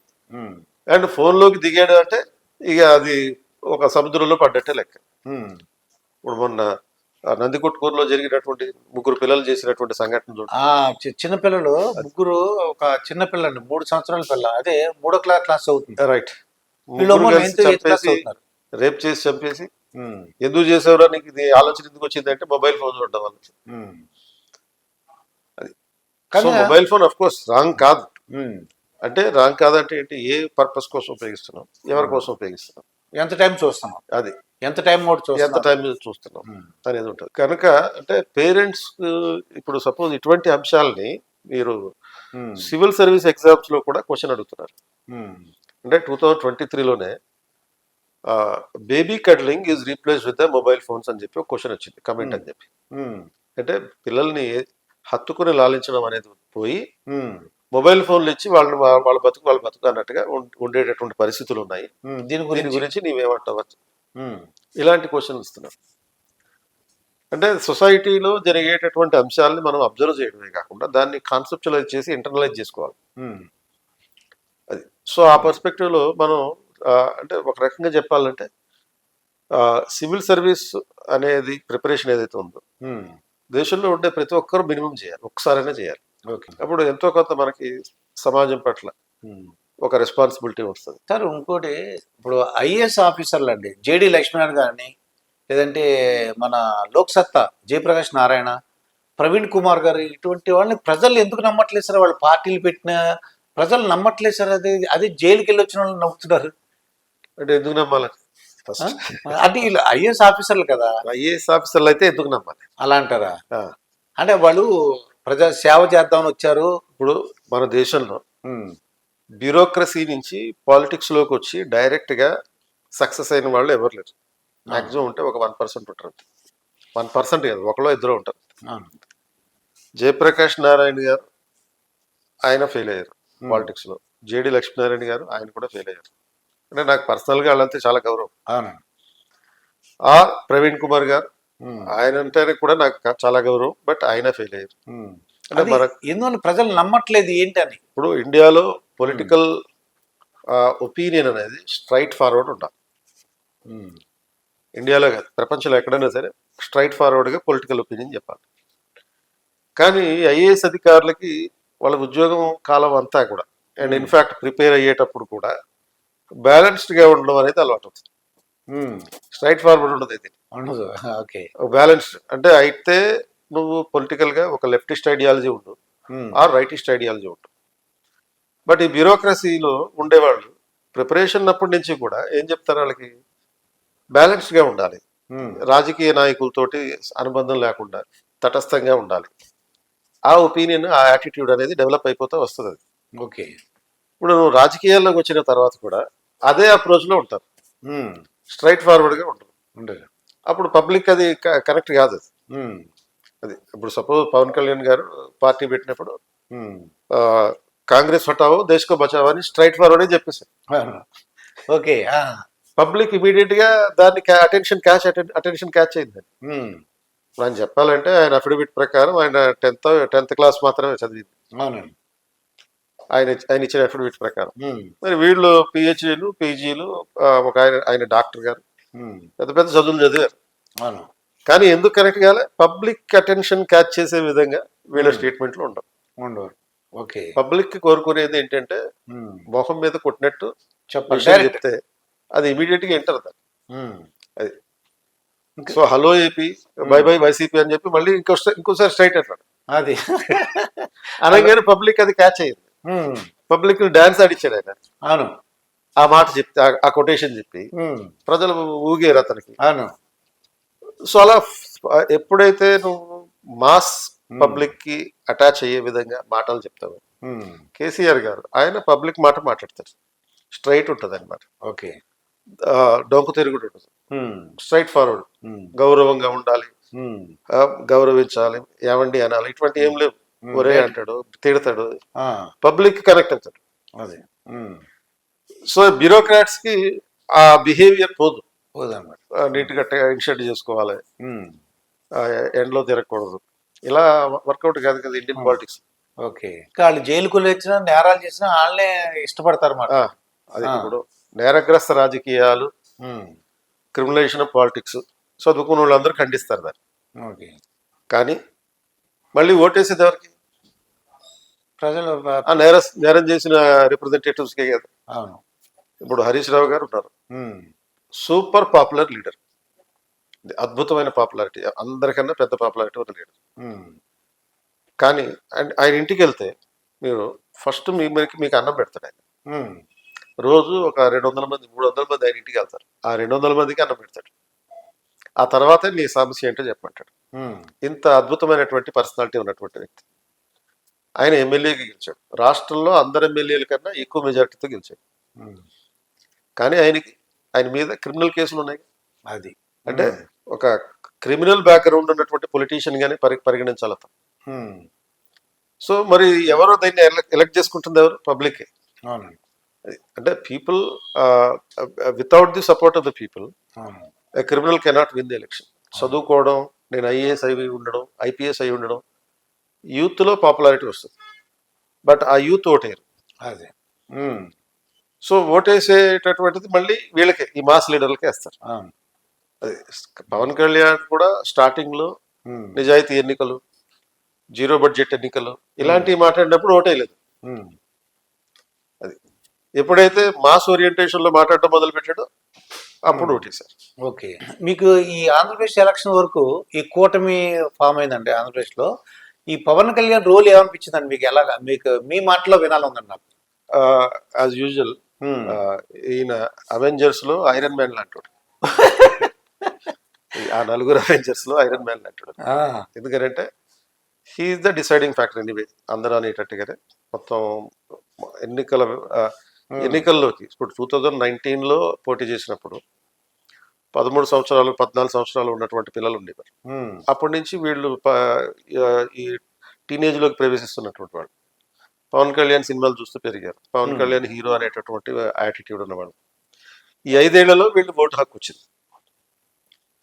అండ్ ఫోన్లోకి దిగాడు అంటే ఇక అది ఒక సముద్రంలో పడ్డట్టే లెక్క. ఇప్పుడు మొన్న నందికొట్కూరులో జరిగినటువంటి 3 పిల్లలు చేసినటువంటి సంఘటన చూడండి. చిన్నపిల్లలు ముగ్గురు, ఒక చిన్న పిల్లండి 3 సంవత్సరాల పిల్ల, అదే 3వ క్లాస్ అవుతుంది. రైట్. వీళ్ళేమో ముగ్గురు కలిసి 9th, 8th క్లాస్ చంపేసి, అవుతున్నారు. రేప్ చేసి చంపేసి, ఉమ్, ఎందుకు చేసేవరా నీకు ఇది ఆలోచన ఎందుకు వచ్చింది అంటే మొబైల్ ఫోన్ చూడడం వల్ల. ఉమ్. అది. సో కానీ mobile phone off course wrong కాదు. ఉమ్, అంటే రాంగ్ కాదంటే ఏంటి, ఏ పర్పస్ కోసం ఉపయోగిస్తున్నాం, ఎవరి కోసం ఉపయోగిస్తున్నాం, ఎంత టైం చూస్తున్నాం, అది ఎంత టైం కూడా ఎంత చూస్తున్నాం. టైం చూస్తున్నాం అనేది ఉంటుంది. కనుక అంటే పేరెంట్స్ ఇప్పుడు సపోజ్ ఇటువంటి అంశాలని మీరు ఉమ్, సివిల్ సర్వీస్ ఎగ్జామ్స్ లో కూడా క్వశ్చన్ అడుగుతున్నారు. ఉమ్, అంటే 2023లోనే baby cuddling is replace with the mobile phones అని చెప్పి ఒక క్వశ్చన్ వచ్చింది, కమెంట్ అని చెప్పి. ఉమ్, అంటే పిల్లల్ని హత్తుకుని లాలించడం అనేది పోయి ఉమ్, మొబైల్ ఫోన్లు ఇచ్చి వాళ్ళని వాళ్ళ బతుకు అన్నట్టుగా ఉండేటటువంటి పరిస్థితులు ఉన్నాయి. దీని దీని గురించి గురించి నీవేమంటావచ్చు, ఉమ్, ఇలాంటి క్వశ్చన్ ఇస్తున్నారు. అంటే సొసైటీలో జరిగేటటువంటి అంశాలని మనం అబ్జర్వ్ చేయడమే కాకుండా దాన్ని కాన్సెప్చువలైజ్ చేసి ఇంటర్నలైజ్ చేసుకోవాలి. ఉమ్, అది. సో ఆ పర్స్పెక్టివ్లో మనం అంటే ఒక రకంగా చెప్పాలంటే సివిల్ సర్వీస్ అనేది ప్రిపరేషన్ ఏదైతే ఉందో ఉమ్, దేశంలో ఉండే ప్రతి ఒక్కరు మినిమం చేయాలి, ఒక్కసారైనా చేయాలి. ఓకే. అప్పుడు ఎంతో కొంత మనకి సమాజం పట్ల ఉమ్. ఒక రెస్పాన్సిబిలిటీ వస్తుంది. సార్ ఇంకోటి, ఇప్పుడు ఐఏఎస్ ఆఫీసర్లు అండి, జేడి లక్ష్మీనారాయణ గారిని, లేదంటే మన లోక్సత్తా జయప్రకాష్ నారాయణ, ప్రవీణ్ కుమార్ గారు, ఇటువంటి వాళ్ళని ప్రజలు ఎందుకు నమ్మట్లేదు సార్? వాళ్ళు పార్టీలు పెట్టిన ప్రజలు నమ్మట్లేదు సార్. అది జైలుకి వెళ్ళి వచ్చిన వాళ్ళు నమ్ముతున్నారు. అంటే ఎందుకు నమ్మాలి ఫస్ట్? అంటే వీళ్ళు ఐఏఎస్ ఆఫీసర్లు కదా. ఐఏఎస్ ఆఫీసర్లు అయితే ఎందుకు నమ్మాలి అలా అంటారా? ఆ, అంటే వాళ్ళు ప్రజా సేవ చేద్దామని వచ్చారు. ఇప్పుడు మన దేశంలో ఉమ్, బ్యూరోక్రసీ నుంచి పాలిటిక్స్ లోకి వచ్చి డైరెక్ట్ గా సక్సెస్ అయిన వాళ్ళు ఎవరు లేరు. మాక్సిమం ఉంటే ఒక 1% ఉంటారు. 1% కాదు, ఒకలో ఇద్దరు ఉంటారు. అవును. జయప్రకాష్ నారాయణ గారు ఆయన ఫెయిల్ అయ్యారు పాలిటిక్స్ లో. జేడి లక్ష్మీనారాయణ గారు ఆయన కూడా ఫెయిల్ అయ్యారు. అంటే నాకు పర్సనల్ గా వాళ్ళంతా చాలా గౌరవం. అవును. ప్రవీణ్ కుమార్ గారు ఉమ్, ఆయన అంటే కూడా నాకు చాలా గౌరవం, బట్ ఆయన ఫెయిల్ అయ్యారు. ఉమ్. అంటే అది మన ఎందువల్ల ప్రజలు నమ్మట్లేదు ఏంటని? ఇప్పుడు ఇండియాలో పొలిటికల్ ఒపీనియన్ అనేది స్ట్రైట్ ఫార్వర్డ్ ఉండాలి. ఉమ్, ఇండియాలో కాదు, ప్రపంచంలో ఎక్కడైనా సరే స్ట్రైట్ ఫార్వర్డ్గా పొలిటికల్ ఒపీనియన్ చెప్పాలి. కానీ ఐఏఎస్ అధికారులకి వాళ్ళ ఉద్యోగం కాలం అంతా కూడా, అండ్ ఇన్ఫ్యాక్ట్ ప్రిపేర్ అయ్యేటప్పుడు కూడా బ్యాలెన్స్డ్గా ఉండడం అనేది అలవాటు అవుతుంది. ఉమ్. స్ట్రైట్ ఫార్వర్డ్ ఉండదు అయితే. ఉండదు. ఓకే. బ్యాలెన్స్డ్ అంటే అయితే నువ్వు పొలిటికల్గా ఒక లెఫ్టిస్ట్ ఐడియాలజీ ఉండు, ఉమ్, ఆర్ రైటిస్ట్ ఐడియాలజీ ఉండు. బట్ ఈ బ్యూరోక్రసీలో ఉండేవాళ్ళు ప్రిపరేషన్ అప్పటి నుంచి కూడా ఏం చెప్తారు, వాళ్ళకి బ్యాలెన్స్డ్గా ఉండాలి, ఉమ్, రాజకీయ నాయకులతోటి అనుబంధం లేకుండా తటస్థంగా ఉండాలి. ఆ ఒపీనియన్, ఆ యాటిట్యూడ్ అనేది డెవలప్ అయిపోతూ వస్తుంది. అది ఓకే. ఇప్పుడు నువ్వు రాజకీయాల్లోకి వచ్చిన తర్వాత కూడా అదే అప్రోచ్లో ఉంటారు, ఉమ్, స్ట్రైట్ ఫార్వర్డ్గా ఉంటారు. ఉండదు. అప్పుడు పబ్లిక్ అది కనెక్ట్ కాదు. అది ఉమ్, అది ఇప్పుడు సపోజ్ పవన్ కళ్యాణ్ గారు పార్టీ పెట్టినప్పుడు ఉమ్. కాంగ్రెస్ హటావో దేశకో బచావో అని స్ట్రైట్ ఫార్వర్డ్ అని చెప్పేసి అవును. ఓకే. పబ్లిక్ ఇమీడియట్ గా దాన్ని అటెన్షన్ క్యాచ్ అయింది. ఉమ్, ఆయన చెప్పాలంటే ఆయన అఫిడవిట్ ప్రకారం ఆయన 10th క్లాస్ మాత్రమే చదివింది, అవునండి. ఆయన ఇచ్చిన అఫిడవిట్ ప్రకారం. ఉమ్, మరి వీళ్ళు పిహెచ్డీలు, పీజీలు, ఒక ఆయన డాక్టర్ గారు ఉమ్, పెద్ద పెద్ద చదువులు చదివారు. అవును. కానీ ఎందుకు కనెక్ట్ కాలే? పబ్లిక్ అటెన్షన్ క్యాచ్ చేసే విధంగా వీళ్ళ స్టేట్మెంట్లు ఉండవు. ఉండవు. ఓకే. పబ్లిక్ కి కోరుకునేది ఏంటంటే ఉమ్, మొహం మీద కొట్టినట్టు చెప్పండి. విషయం డైరెక్ట్. చెప్తే అది ఇమీడియట్ గా ఎంటర్ అవుతారు. ఉమ్, అది. So hello AP, by by YCP అని చెప్పి మళ్ళీ ఇంకోసారి స్ట్రైట్ అంటాడు. అది. అనగానే పబ్లిక్ అది క్యాచ్ అయ్యింది. ఉమ్, పబ్లిక్ డాన్స్ ఆడిచ్చాడు ఆయన అవును. ఆ మాట చెప్తే, ఆ కొటేషన్ చెప్పి ఉమ్, ప్రజలు ఊగారు అతనికి. అవును. సో అలా ఎప్పుడైతే నువ్వు మాస్ పబ్లిక్ కి అటాచ్ అయ్యే విధంగా మాటలు చెప్తావు, ఉమ్, కేసీఆర్ గారు ఆయన పబ్లిక్ మాట మాట్లాడతారు, స్ట్రైట్ ఉంటుంది అనమాట, ఓకే. డొంకు తిరుగుడు ఉంటుంది, ఉమ్, స్ట్రైట్ ఫార్వర్డ్. ఉమ్, గౌరవంగా ఉండాలి, ఉమ్, గౌరవించాలి, ఏమండి అనాలి, ఇటువంటి ఏం లేవు. ఒరే అంటాడు, తిడతాడు, ఆ, పబ్లిక్ కనెక్ట్ అవుతాడు. అదే. ఉమ్, సో బ్యూరోక్రాట్స్ కి ఆ బిహేవియర్ పోదు. పోదన్నమాట. నీట్ గా ఇనిషియేట్ చేసుకోవాలి, ఉమ్, ఎండ్లో తిరగకూడదు. ఇలా వర్కౌట్ కాదు కదా ఇండియన్ పాలిటిక్స్. ఓకే. వాళ్ళు జైలుకు వచ్చినా, నేరాలు చేసినా వాళ్ళనే ఇష్టపడతారు అన్నమాట. అది ఇప్పుడు నేరగ్రస్త రాజకీయాలు, ఉమ్, క్రిమినలైజేషన్ ఆఫ్ పాలిటిక్స్ చదువుకున్న వాళ్ళందరూ ఖండిస్తారు దాన్ని. ఓకే. కానీ మళ్ళీ ఓటేసేది ఎవరికి? ప్రజలు ఆ నేరం చేసిన రిప్రజెంటేటివ్స్కే కదా. అవును. ఇప్పుడు హరీష్ రావు గారు ఉన్నారు, ఉమ్, సూపర్ పాపులర్ లీడర్, అద్భుతమైన పాపులారిటీ, అందరికన్నా పెద్ద పాపులారిటీ ఉన్న లీడర్. ఉమ్, కానీ ఆయన ఇంటికి వెళ్తే మీరు ఫస్ట్ మీకు అన్నం పెడతాడు ఆయన. ఉమ్, రోజు ఒక 200 మంది 300 మంది ఆయన ఇంటికి వెళ్తారు. ఆ 200 మందికి అన్నం పెడతాడు. ఆ తర్వాతే నీ సమస్య ఏంటో చెప్పమంటాడు. ఉమ్, ఇంత అద్భుతమైనటువంటి పర్సనాలిటీ ఉన్నటువంటి వ్యక్తి. ఆయన ఎమ్మెల్యేకి గెలిచాడు. రాష్ట్రంలో అందరు ఎమ్మెల్యేల కన్నా ఎక్కువ మెజార్టీతో గెలిచాడు. ఉమ్, కానీ ఆయన మీద క్రిమినల్ కేసులు ఉన్నాయి. అది అంటే ఒక క్రిమినల్ బ్యాక్గ్రౌండ్ ఉన్నటువంటి పొలిటీషియన్ గానే పరిగణించాలి అతను. ఉమ్, సో మరి ఎవరో దాన్ని ఎలక్ట్ చేసుకుంటుంది? ఎవరు? పబ్లిక్. అవునండి. అంటే people without the support of the people అవును. Criminal cannot win the election. చదువుకోవడం, నేను ఐఏఎస్ అయి ఉండడం, ఐపీఎస్ అయి ఉండడం, యూత్లో పాపులారిటీ వస్తుంది. బట్ ఆ యూత్ ఓటేరు. అదే. ఉమ్, సో ఓటేసేటటువంటిది మళ్ళీ వీళ్ళకే, ఈ మాస్ లీడర్లకే వేస్తారు. అవును. అది పవన్ కళ్యాణ్ కూడా స్టార్టింగ్ లో ఉమ్, నిజాయితీ ఎన్నికలు, జీరో బడ్జెట్ ఎన్నికలు ఇలాంటివి మాట్లాడినప్పుడు ఓటేయలేదు. ఉమ్, అది ఎప్పుడైతే మాస్ ఓరియంటేషన్ లో మాట్లాడటం మొదలు పెట్టాడో అప్పుడు ఓటేశారు. ఓకే. మీకు ఈ ఆంధ్రప్రదేశ్ ఎలక్షన్ వరకు ఈ కూటమి ఫామ్ అయిందండి ఆంధ్రప్రదేశ్లో. ఈ పవన్ కళ్యాణ్ రోల్ ఏమనిపించిందండి మీకు? ఎలాగా మీకు మీ మాటలో వినాలందండి నాకు. యాజ్ యూజువల్ ఈయన అవెంజర్స్ లో ఐరన్ మ్యాన్ లాంటాడు. ఆ నలుగురు అవెంజర్స్ లో ఐరన్ మ్యాన్ లాంటాడు. ఎందుకంటే he's the deciding factor anyway, అందరూ అనేటట్టుగానే మొత్తం ఎన్నికల్లోకి ఇప్పుడు 2019లో పోటీ చేసినప్పుడు 13 సంవత్సరాలు 14 సంవత్సరాలు ఉన్నటువంటి పిల్లలు ఉండేవారు. అప్పటి నుంచి వీళ్ళు ఈ టీనేజ్లోకి ప్రవేశిస్తున్నటువంటి వాళ్ళు పవన్ కళ్యాణ్ సినిమాలు చూస్తూ పెరిగారు. పవన్ కళ్యాణ్ హీరో అనేటటువంటి యాటిట్యూడ్ ఉన్నవాళ్ళు. ఈ 5 ఏళ్లలో వీళ్ళు ఓటు హక్కు వచ్చింది.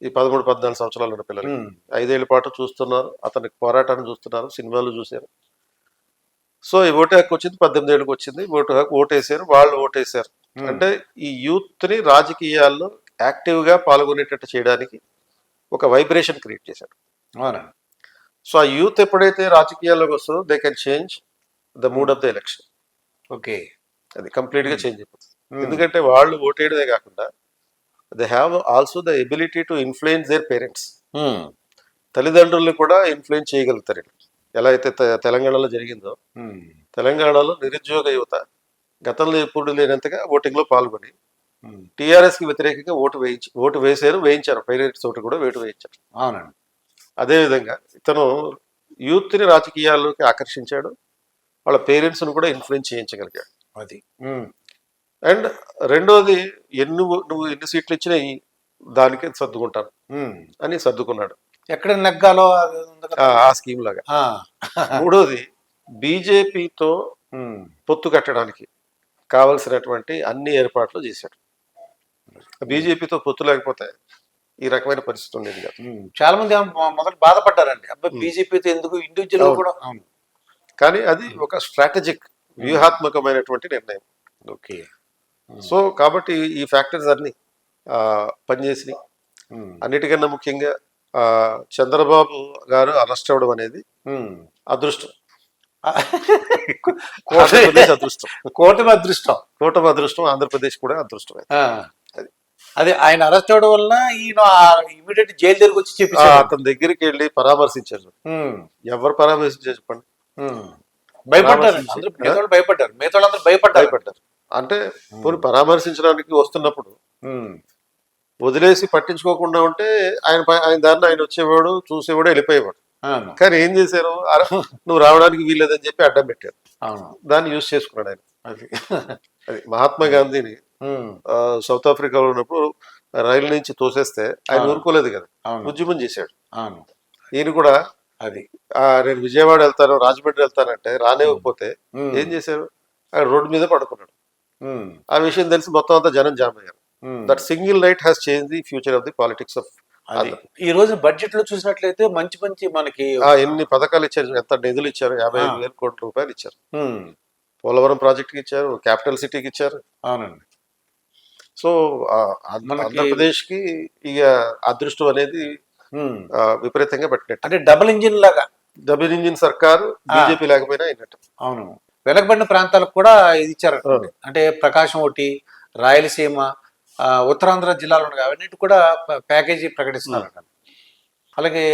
ఈ 13-14 సంవత్సరాలు ఉన్న పిల్లలకి 5 ఏళ్ల పాటు చూస్తున్నారు, అతని పోరాటాన్ని చూస్తున్నారు, సినిమాలు చూశారు. సో ఈ ఓటు హక్కు వచ్చింది, 18 ఏళ్ళకి వచ్చింది, ఓటేసారు, వాళ్ళు ఓటేశారు. అంటే ఈ యూత్ ని రాజకీయాల్లో యాక్టివ్ గా పాల్గొనేటట్టు చేయడానికి ఒక వైబ్రేషన్ క్రియేట్ చేశాడు. సో ఆ యూత్ ఎప్పుడైతే రాజకీయాల్లోకి వస్తుందో they can change the mood of the election. Okay. అది కంప్లీట్ గా చేంజ్ అయిపోతుంది. ఎందుకంటే వాళ్ళు ఓటేయడమే కాకుండా they have also the ability to influence their parents. తల్లిదండ్రుల్ని కూడా ఇన్ఫ్లుయెన్స్ చేయగలుగుతారు. ఎలా అయితే తెలంగాణలో జరిగిందో, తెలంగాణలో నిరుద్యోగ యువత గతంలో ఎప్పుడు లేనంతగా ఓటింగ్ లో పాల్గొని టిఆర్ఎస్ కి వ్యతిరేకంగా ఓటు వేయించారు. పేరెంట్స్ తోటి కూడా ఓటు వేయించారు. అవునండి. అదేవిధంగా ఇతను యూత్ ని రాజకీయాల్లోకి ఆకర్షించాడు, వాళ్ళ పేరెంట్స్ ను కూడా ఇన్ఫ్లుయెన్స్ చేయించగలిగాడు. అది. అండ్ రెండోది, నువ్వు ఎన్ని సీట్లు ఇచ్చినా దానికే సర్దుకుంటాను అని సర్దుకున్నాడు. ఎక్కడ నెగ్గాలో ఆ స్కీమ్ లాగా. మూడోది, బీజేపీతో పొత్తు కట్టడానికి కావలసినటువంటి అన్ని ఏర్పాట్లు చేశాడు. బీజేపీతో పొత్తు లేకపోతే ఈ రకమైన పరిస్థితి ఉండేది కాదు. చాలా మంది మొదట బాధపడ్డారండి, అబ్బాయి బీజేపీతో ఎందుకు, ఇండివిజువల్ కూడా. కానీ అది ఒక స్ట్రాటజిక్, వ్యూహాత్మకమైనటువంటి నిర్ణయం. ఓకే. సో కాబట్టి ఈ ఫ్యాక్టర్స్ అన్ని పనిచేసినాయి. అన్నిటికన్నా ముఖ్యంగా చంద్రబాబు గారు అరెస్ట్ అవ్వడం అనేది అదృష్టం. ఆంధ్రప్రదేశ్ అదృష్టం, కూటమి అదృష్టం, ఆంధ్రప్రదేశ్ కూడా అదృష్టం. అదే ఆయన అరెస్ట్ అవడం వల్ల ఈయన ఇమీడియట్ జైలు దగ్గరికి వచ్చి చెప్పి అతని దగ్గరికి వెళ్ళి పరామర్శించారు. ఎవరు పరామర్శించారు చెప్పండి? భయపడ్డారు, మిగతా వాళ్ళందరూ భయపడ్డారు. అంటే పరామర్శించడానికి వస్తున్నప్పుడు వదిలేసి పట్టించుకోకుండా ఉంటే ఆయన దాన్ని ఆయన వచ్చేవాడు, చూసేవాడు, వెళ్ళిపోయేవాడు. కానీ ఏం చేశారు, నువ్వు రావడానికి వీల్లేదని చెప్పి అడ్డం పెట్టారు. దాన్ని యూజ్ చేసుకున్నాడు ఆయన. అది మహాత్మా గాంధీని సౌత్ ఆఫ్రికాలో ఉన్నప్పుడు రైలు నుంచి తోసేస్తే ఆయన ఊరుకోలేదు కదా, ఉద్యమం చేశాడు. ఈయన కూడా అది నేను విజయవాడ వెళ్తాను, రాజమండ్రి వెళ్తానంటే రానివ్వకపోతే ఏం చేశారు, ఆయన రోడ్డు మీద పడుకున్నాడు. ఆ విషయం తెలిసి మొత్తం అంతా జనం జామ్ అయ్యారు. That single night has change the future of the politics of. ఈ రోజు బడ్జెట్ లో చూసినట్లయితే మంచి మంచి మనకి ఎన్ని పథకాలు ఇచ్చారు, ఎంత నిధులు ఇచ్చారు, 55,000 కోట్ల రూపాయలు ఇచ్చారు. పోలవరం ప్రాజెక్ట్కి ఇచ్చారు, క్యాపిటల్ సిటీకి ఇచ్చారు. అవునండి. సో ఆంధ్రప్రదేశ్ కి ఇక అదృష్టం అనేది విపరీతంగా పెట్టినట్టు. అంటే డబుల్ ఇంజిన్ లాగా. డబుల్ ఇంజిన్ సర్కారు బీజేపీ లేకపోయినా అయినట్టు. అవును, వెనకబడిన ప్రాంతాలకు కూడా ఇది ఇచ్చారు. అంటే ప్రకాశం ఒకటి, రాయలసీమ, ఉత్తరాంధ్ర జిల్లాలు ఉన్నాయి, అవన్నిటి కూడా ప్యాకేజీ ప్రకటిస్తున్నారు. అలాగే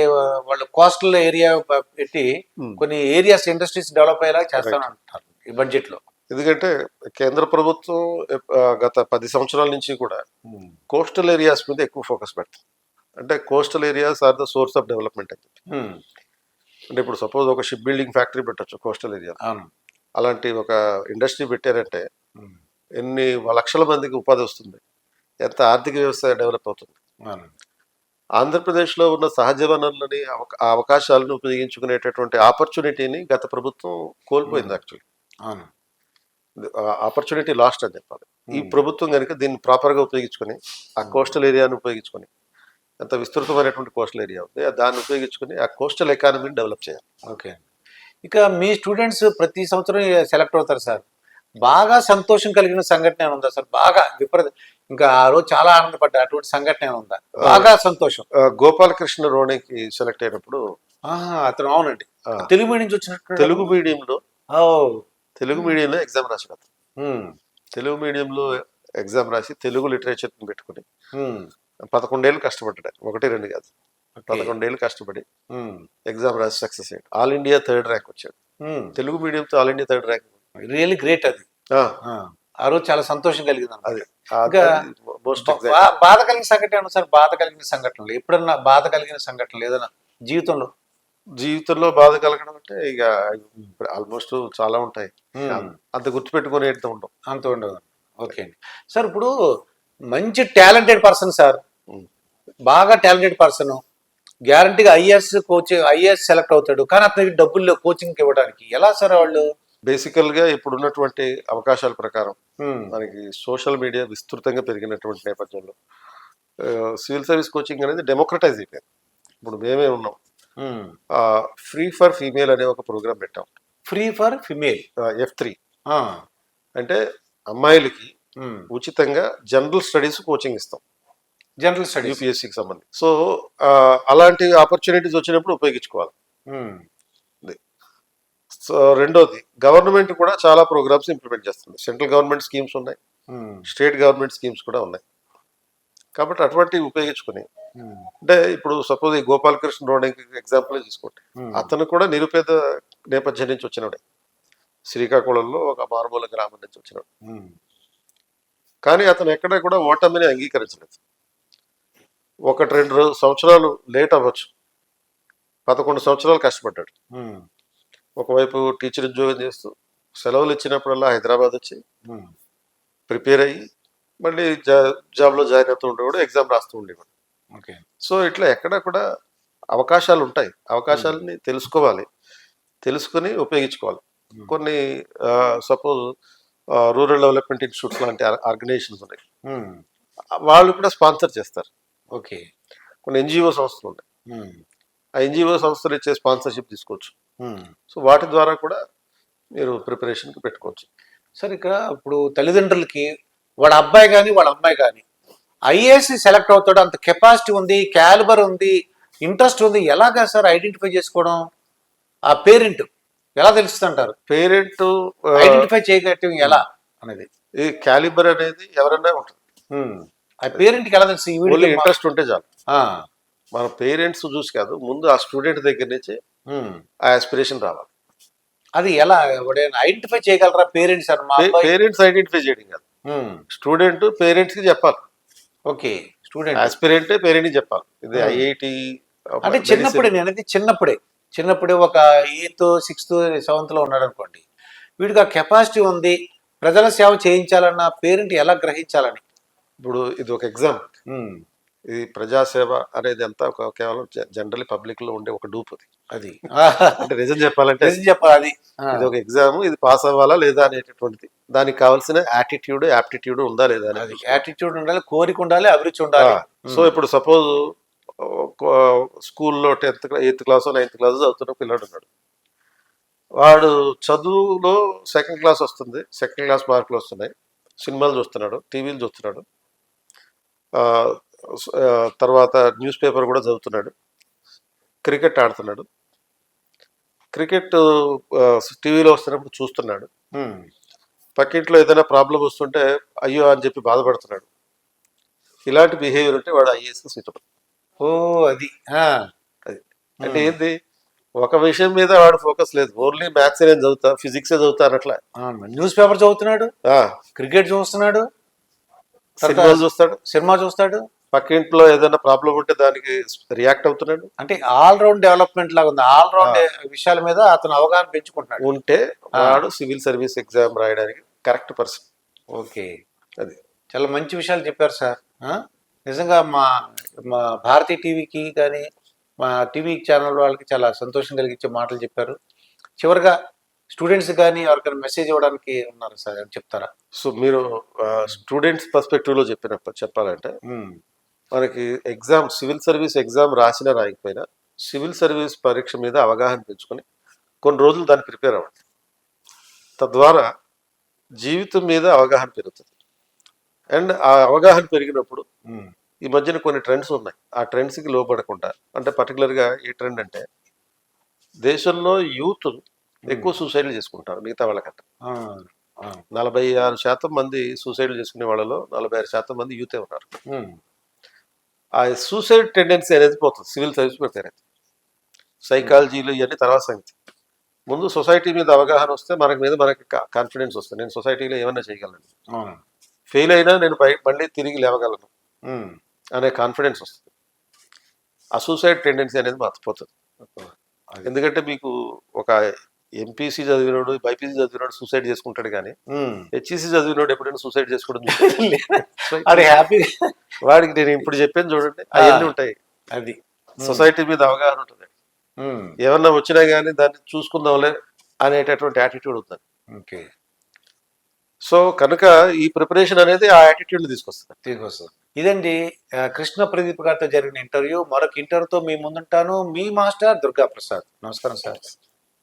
వాళ్ళు కోస్టల్ ఏరియా పెట్టి కొన్ని ఏరియాస్ ఇండస్ట్రీస్ డెవలప్ అయ్యేలా చేస్తానంటారు ఈ బడ్జెట్ లో. ఎందుకంటే కేంద్ర ప్రభుత్వం గత 10 సంవత్సరాల నుంచి కూడా కోస్టల్ ఏరియాస్ మీద ఎక్కువ ఫోకస్ పెడుతుంది. అంటే coastal areas are the source of development అని చెప్పి. అంటే ఇప్పుడు సపోజ్ ఒక షిప్ బిల్డింగ్ ఫ్యాక్టరీ పెట్టచ్చు కోస్టల్ ఏరియా, అలాంటి ఒక ఇండస్ట్రీ పెట్టారంటే ఎన్ని లక్షల మందికి ఉపాధి వస్తుంది, ఎంత ఆర్థిక వ్యవస్థ డెవలప్ అవుతుంది. ఆంధ్రప్రదేశ్లో ఉన్న సహజ వనరులని ఆ అవకాశాలను ఉపయోగించుకునేటటువంటి ఆపర్చునిటీని గత ప్రభుత్వం కోల్పోయింది. యాక్చువల్లీ ఆపర్చునిటీ లాస్ట్ అని చెప్పాలి. ఈ ప్రభుత్వం కనుక దీన్ని ప్రాపర్గా ఉపయోగించుకొని ఆ కోస్టల్ ఏరియాను ఉపయోగించుకొని, ఎంత విస్తృతమైనటువంటి కోస్టల్ ఏరియా ఉంది, దాన్ని ఉపయోగించుకొని ఆ కోస్టల్ ఎకానమీని డెవలప్ చేయాలి. ఓకే, ఇక మీ స్టూడెంట్స్ ప్రతి సంవత్సరం సెలెక్ట్ అవుతారు సార్. బాగా సంతోషం కలిగిన సంఘటన ఉందా సార్? బాగా ఇంకా ఆ రోజు చాలా ఆనందపడ్డా, అటువంటి సంఘటన ఉందా బాగా సంతోషం? గోపాలకృష్ణ రోణికి సెలెక్ట్ అయినప్పుడు అతను, అవునండి, తెలుగు మీడియం నుంచి వచ్చినట్టు. తెలుగు మీడియంలో ఎగ్జామ్ రాసిన అతను. తెలుగు మీడియంలో ఎగ్జామ్ రాసి తెలుగు లిటరేచర్ పెట్టుకుని 11 ఏళ్ళు కష్టపడ్డాడు. 1-2 కాదు, 11 ఏళ్ళు కష్టపడి ఎగ్జామ్ రాసి సక్సెస్ అయ్యాడు. ఆల్ ఇండియా 3rd ర్యాంక్ వచ్చాడు. తెలుగు మీడియంతో all India 3rd rank. Really great. అది ఆ రోజు చాలా సంతోషం కలిగింది. అది బాధ కలిగిన సంఘటన సార్? బాధ కలిగిన సంఘటనలు ఎప్పుడన్నా, బాధ కలిగిన సంఘటనలు ఏదైనా జీవితంలో బాధ కలగడం అంటే ఇక ఆల్మోస్ట్ చాలా ఉంటాయి. అంత గుర్తుపెట్టుకుని అంత ఉండదు. ఓకే అండి సార్, ఇప్పుడు మంచి టాలెంటెడ్ పర్సన్ సార్, బాగా టాలెంటెడ్ పర్సన్, గ్యారంటీగా ఐఏఎస్ సెలెక్ట్ అవుతాడు, కానీ అతనికి డబ్బులు కోచింగ్ ఇవ్వడానికి ఎలా సార్? వాళ్ళు బేసికల్ గా ఇప్పుడున్నటువంటి అవకాశాల ప్రకారం మనకి సోషల్ మీడియా విస్తృతంగా పెరిగినటువంటి నేపథ్యంలో సివిల్ సర్వీస్ కోచింగ్ అనేది డెమోక్రటైజ్ అయిపోయింది. ఇప్పుడు మేమే ఉన్నాం, ఫ్రీ ఫర్ ఫీమేల్ అనే ఒక ప్రోగ్రామ్ పెట్టాం. ఫ్రీ ఫర్ ఫీమేల్ F3 అంటే అమ్మాయిలకి ఉచితంగా జనరల్ స్టడీస్ కోచింగ్ ఇస్తాం. జనరల్ స్టడీస్ యూపీఎస్సీకి సంబంధించి. సో అలాంటి ఆపర్చునిటీస్ వచ్చినప్పుడు ఉపయోగించుకోవాలి. సో రెండోది, గవర్నమెంట్ కూడా చాలా ప్రోగ్రామ్స్ ఇంప్లిమెంట్ చేస్తుంది. సెంట్రల్ గవర్నమెంట్ స్కీమ్స్ ఉన్నాయి, స్టేట్ గవర్నమెంట్ స్కీమ్స్ కూడా ఉన్నాయి. కాబట్టి అటువంటివి ఉపయోగించుకుని, అంటే ఇప్పుడు సపోజ్ ఈ గోపాలకృష్ణ రోడ్కి ఎగ్జాంపుల్ తీసుకోండి. అతను కూడా నిరుపేద నేపథ్యం నుంచి వచ్చినాడే, శ్రీకాకుళంలో ఒక మారుమూల గ్రామం నుంచి వచ్చినాడు. కానీ అతను ఎక్కడ కూడా ఓటమిని అంగీకరించలేదు. 1-2 సంవత్సరాలు లేట్ అవ్వచ్చు, 11 సంవత్సరాలు కష్టపడ్డాడు. ఒకవైపు టీచర్ ఉద్యోగం చేస్తూ సెలవులు ఇచ్చినప్పుడల్లా హైదరాబాద్ వచ్చి ప్రిపేర్ అయ్యి మళ్ళీ జాబ్లో జాయిన్ అవుతూ ఉండేవాడు, ఎగ్జామ్ రాస్తూ ఉండేవాడు. సో ఇట్లా ఎక్కడ కూడా అవకాశాలు ఉంటాయి, అవకాశాలని తెలుసుకోవాలి, తెలుసుకుని ఉపయోగించుకోవాలి. కొన్ని సపోజ్ రూరల్ డెవలప్మెంట్ ఇన్స్టిట్యూట్స్ లాంటి ఆర్గనైజేషన్స్ ఉన్నాయి, వాళ్ళు కూడా స్పాన్సర్ చేస్తారు. ఓకే, కొన్ని ఎన్జిఓ సంస్థలు ఉన్నాయి, ఆ ఎన్జిఓ సంస్థలు ఇచ్చే స్పాన్సర్షిప్ తీసుకోవచ్చు. సో వాటి ద్వారా కూడా మీరు ప్రిపరేషన్కి పెట్టుకోవచ్చు. సార్ ఇక్కడ ఇప్పుడు తల్లిదండ్రులకి వాళ్ళ అబ్బాయి కానీ వాళ్ళ అమ్మాయి కానీ ఐఏఎస్ సెలెక్ట్ అవుతాడు, అంత కెపాసిటీ ఉంది, క్యాలిబర్ ఉంది, ఇంట్రెస్ట్ ఉంది, ఎలాగా సార్ ఐడెంటిఫై చేసుకోవడం? ఆ పేరెంట్ ఎలా తెలుస్తుంటారు? పేరెంట్ ఐడెంటిఫై చేయగట్టం ఎలా అనేది, ఈ క్యాలిబర్ అనేది ఎవరైనా ఉంటుంది. ఆ పేరెంట్కి ఎలా తెలుసు? ఇంట్రెస్ట్ ఉంటే చాలు. మన పేరెంట్స్ చూసి కాదు, ముందు ఆ స్టూడెంట్ దగ్గర నుంచి ఆ ఆస్పిరేషన్ రావాలి. అది ఎలా ఐడెంటిఫై చేయగలరా పేరెంట్స్? పేరెంట్స్ ఐడెంటిఫై చేయడం కాదు, స్టూడెంట్ పేరెంట్స్ కి చెప్పాలి. ఓకే, స్టూడెంట్ ఆస్పిరెంట్ పేరెంట్ కి చెప్పాలి. ఇది ఐఐటి అంటే చిన్నప్పుడే, నేను అనేది చిన్నప్పుడే ఒక 8th 6th 7th లో ఉన్నాడు అనుకోండి, వీడికి ఆ కెపాసిటీ ఉంది, ప్రజల సేవ చేయించాలన్న పేరెంట్ ఎలా గ్రహించాలని? ఇప్పుడు ఇది ఒక ఎగ్జాంపుల్. ఇది ప్రజాసేవ అనేది అంతా ఒక కేవలం జనరల్ పబ్లిక్ లో ఉండే ఒక డూప్. అది అంటే నిజం చెప్పాలంటే చెప్పాలి, ఇది ఒక ఎగ్జామ్, ఇది పాస్ అవ్వాలా లేదా అనేటటువంటిది. దానికి కావాల్సిన యాటిట్యూడ్ యాప్టిట్యూడ్ ఉందా లేదా అనేది. యాటిట్యూడ్ ఉండాలి, కోరిక ఉండాలి, అభిరుచి ఉండాలి. సో ఇప్పుడు సపోజ్ స్కూల్లో 8th క్లాస్ 9th క్లాస్ చదువుతున్న పిల్లడు ఉన్నాడు, వాడు చదువులో 2nd క్లాస్ వస్తుంది, 2nd క్లాస్ మార్కులు వస్తున్నాయి, సినిమాలు చూస్తున్నాడు, టీవీలు చూస్తున్నాడు, తర్వాత న్యూస్ పేపర్ కూడా చదువుతున్నాడు, క్రికెట్ ఆడుతున్నాడు. క్రికెట్ టీవీలో వస్తున్నప్పుడు చూస్తున్నాడు. ఉమ్. పక్కింట్లో ఏదైనా ప్రాబ్లం వస్తుంటే అయ్యో అని చెప్పి బాధపడుతున్నాడు. ఇలాంటి బిహేవియర్ ఉంటే వాడు ఐఏఎస్ సూటబుల్. ఓ అది ఆ. అది అంటే ఏంది, ఒక విషయం మీద వాడు ఫోకస్ లేదు. ఓన్లీ మ్యాథ్స్ నేను చదువుతా, ఫిజిక్స్ చదువుతా అన్నట్లా. న్యూస్ పేపర్ చదువుతున్నాడు, ఆ, క్రికెట్ చూస్తున్నాడు, సినిమాలు చూస్తాడు, సినిమా చూస్తాడు. పక్కింట్లో ఏదైనా ప్రాబ్లం ఉంటే దానికి రియాక్ట్ అవుతున్నాడు. అంటే ఆల్ రౌండ్ డెవలప్మెంట్ లాగా ఉంది. ఆల్ రౌండ్ విషయాల మీద అతను అవగాహన పెంచుకుంటున్నాడు. ఉంటే వాడు సివిల్ సర్వీస్ ఎగ్జామ్ రాయడానికి కరెక్ట్ పర్సన్. ఓకే, అది చాలా మంచి విషయాలు చెప్పారు సార్. నిజంగా మా మా భారతీ టీవీకి కానీ మా టీవీ ఛానల్ వాళ్ళకి చాలా సంతోషం కలిగించే మాటలు చెప్పారు. చివరిగా స్టూడెంట్స్ కానీ ఎవరికైనా మెసేజ్ ఇవ్వడానికి ఉన్నారు సార్ అని చెప్తారా? సో మీరు స్టూడెంట్స్ పర్స్పెక్టివ్లో చెప్పాలంటే మనకి ఎగ్జామ్, సివిల్ సర్వీస్ ఎగ్జామ్ రాసినా రాయకపోయినా సివిల్ సర్వీస్ పరీక్ష మీద అవగాహన పెంచుకొని కొన్ని రోజులు దాన్ని ప్రిపేర్ అవ్వండి. తద్వారా జీవితం మీద అవగాహన పెరుగుతుంది. అండ్ ఆ అవగాహన పెరిగినప్పుడు ఈ మధ్యన కొన్ని ట్రెండ్స్ ఉన్నాయి. ఆ ట్రెండ్స్కి లోపడకుండా, అంటే పర్టికులర్గా ఏ ట్రెండ్ అంటే దేశంలో యూత్ ఎక్కువ సూసైడ్లు చేసుకుంటారు మిగతా వాళ్ళకంటే. 46% మంది సూసైడ్లు చేసుకునే వాళ్ళలో 46% మంది యూతే ఉన్నారు. ఆ సూసైడ్ టెండెన్సీ అనేది పోతుంది సివిల్ సర్వీస్ ప్రిపేర్ అయితే. సైకాలజీలు ఇవన్నీ తర్వాత సంగతి. ముందు సొసైటీ మీద అవగాహన వస్తే మనకి కాన్ఫిడెన్స్ వస్తుంది. నేను సొసైటీలో ఏమైనా చేయగలను, ఫెయిల్ అయినా నేను మళ్ళీ తిరిగి లేవగలను అనే కాన్ఫిడెన్స్ వస్తుంది. ఆ సూసైడ్ టెండెన్సీ అనేది మర్చిపోతుంది. ఎందుకంటే మీకు ఒక ఎంపీసీ చదివినోడు, బైపీసీ చదివినోడు సూసైడ్ చేసుకుంటాడు, కానీ హెచ్ఈసీ చదివినోడు ఎప్పుడైనా సూసైడ్ చేసుకోవడం వాడికి నేను ఇప్పుడు చెప్పాను చూడండి, అవన్నీ ఉంటాయి. అది సొసైటీ మీద అవగాహన ఉంటుంది. ఏమన్నా వచ్చినా కానీ దాన్ని చూసుకుందాంలే అనేటటువంటి యాటిట్యూడ్ ఉంటుంది. ఓకే, సో కనుక ఈ ప్రిపరేషన్ అనేది ఆ యాటిట్యూడ్ తీసుకొస్తుంది. ఇదండి కృష్ణ ప్రదీప్ గారితో జరిగిన ఇంటర్వ్యూ. మరొక ఇంటర్వ్యూతో మీ ముందుంటాను. మీ మాస్టర్ దుర్గా ప్రసాద్. నమస్కారం సార్.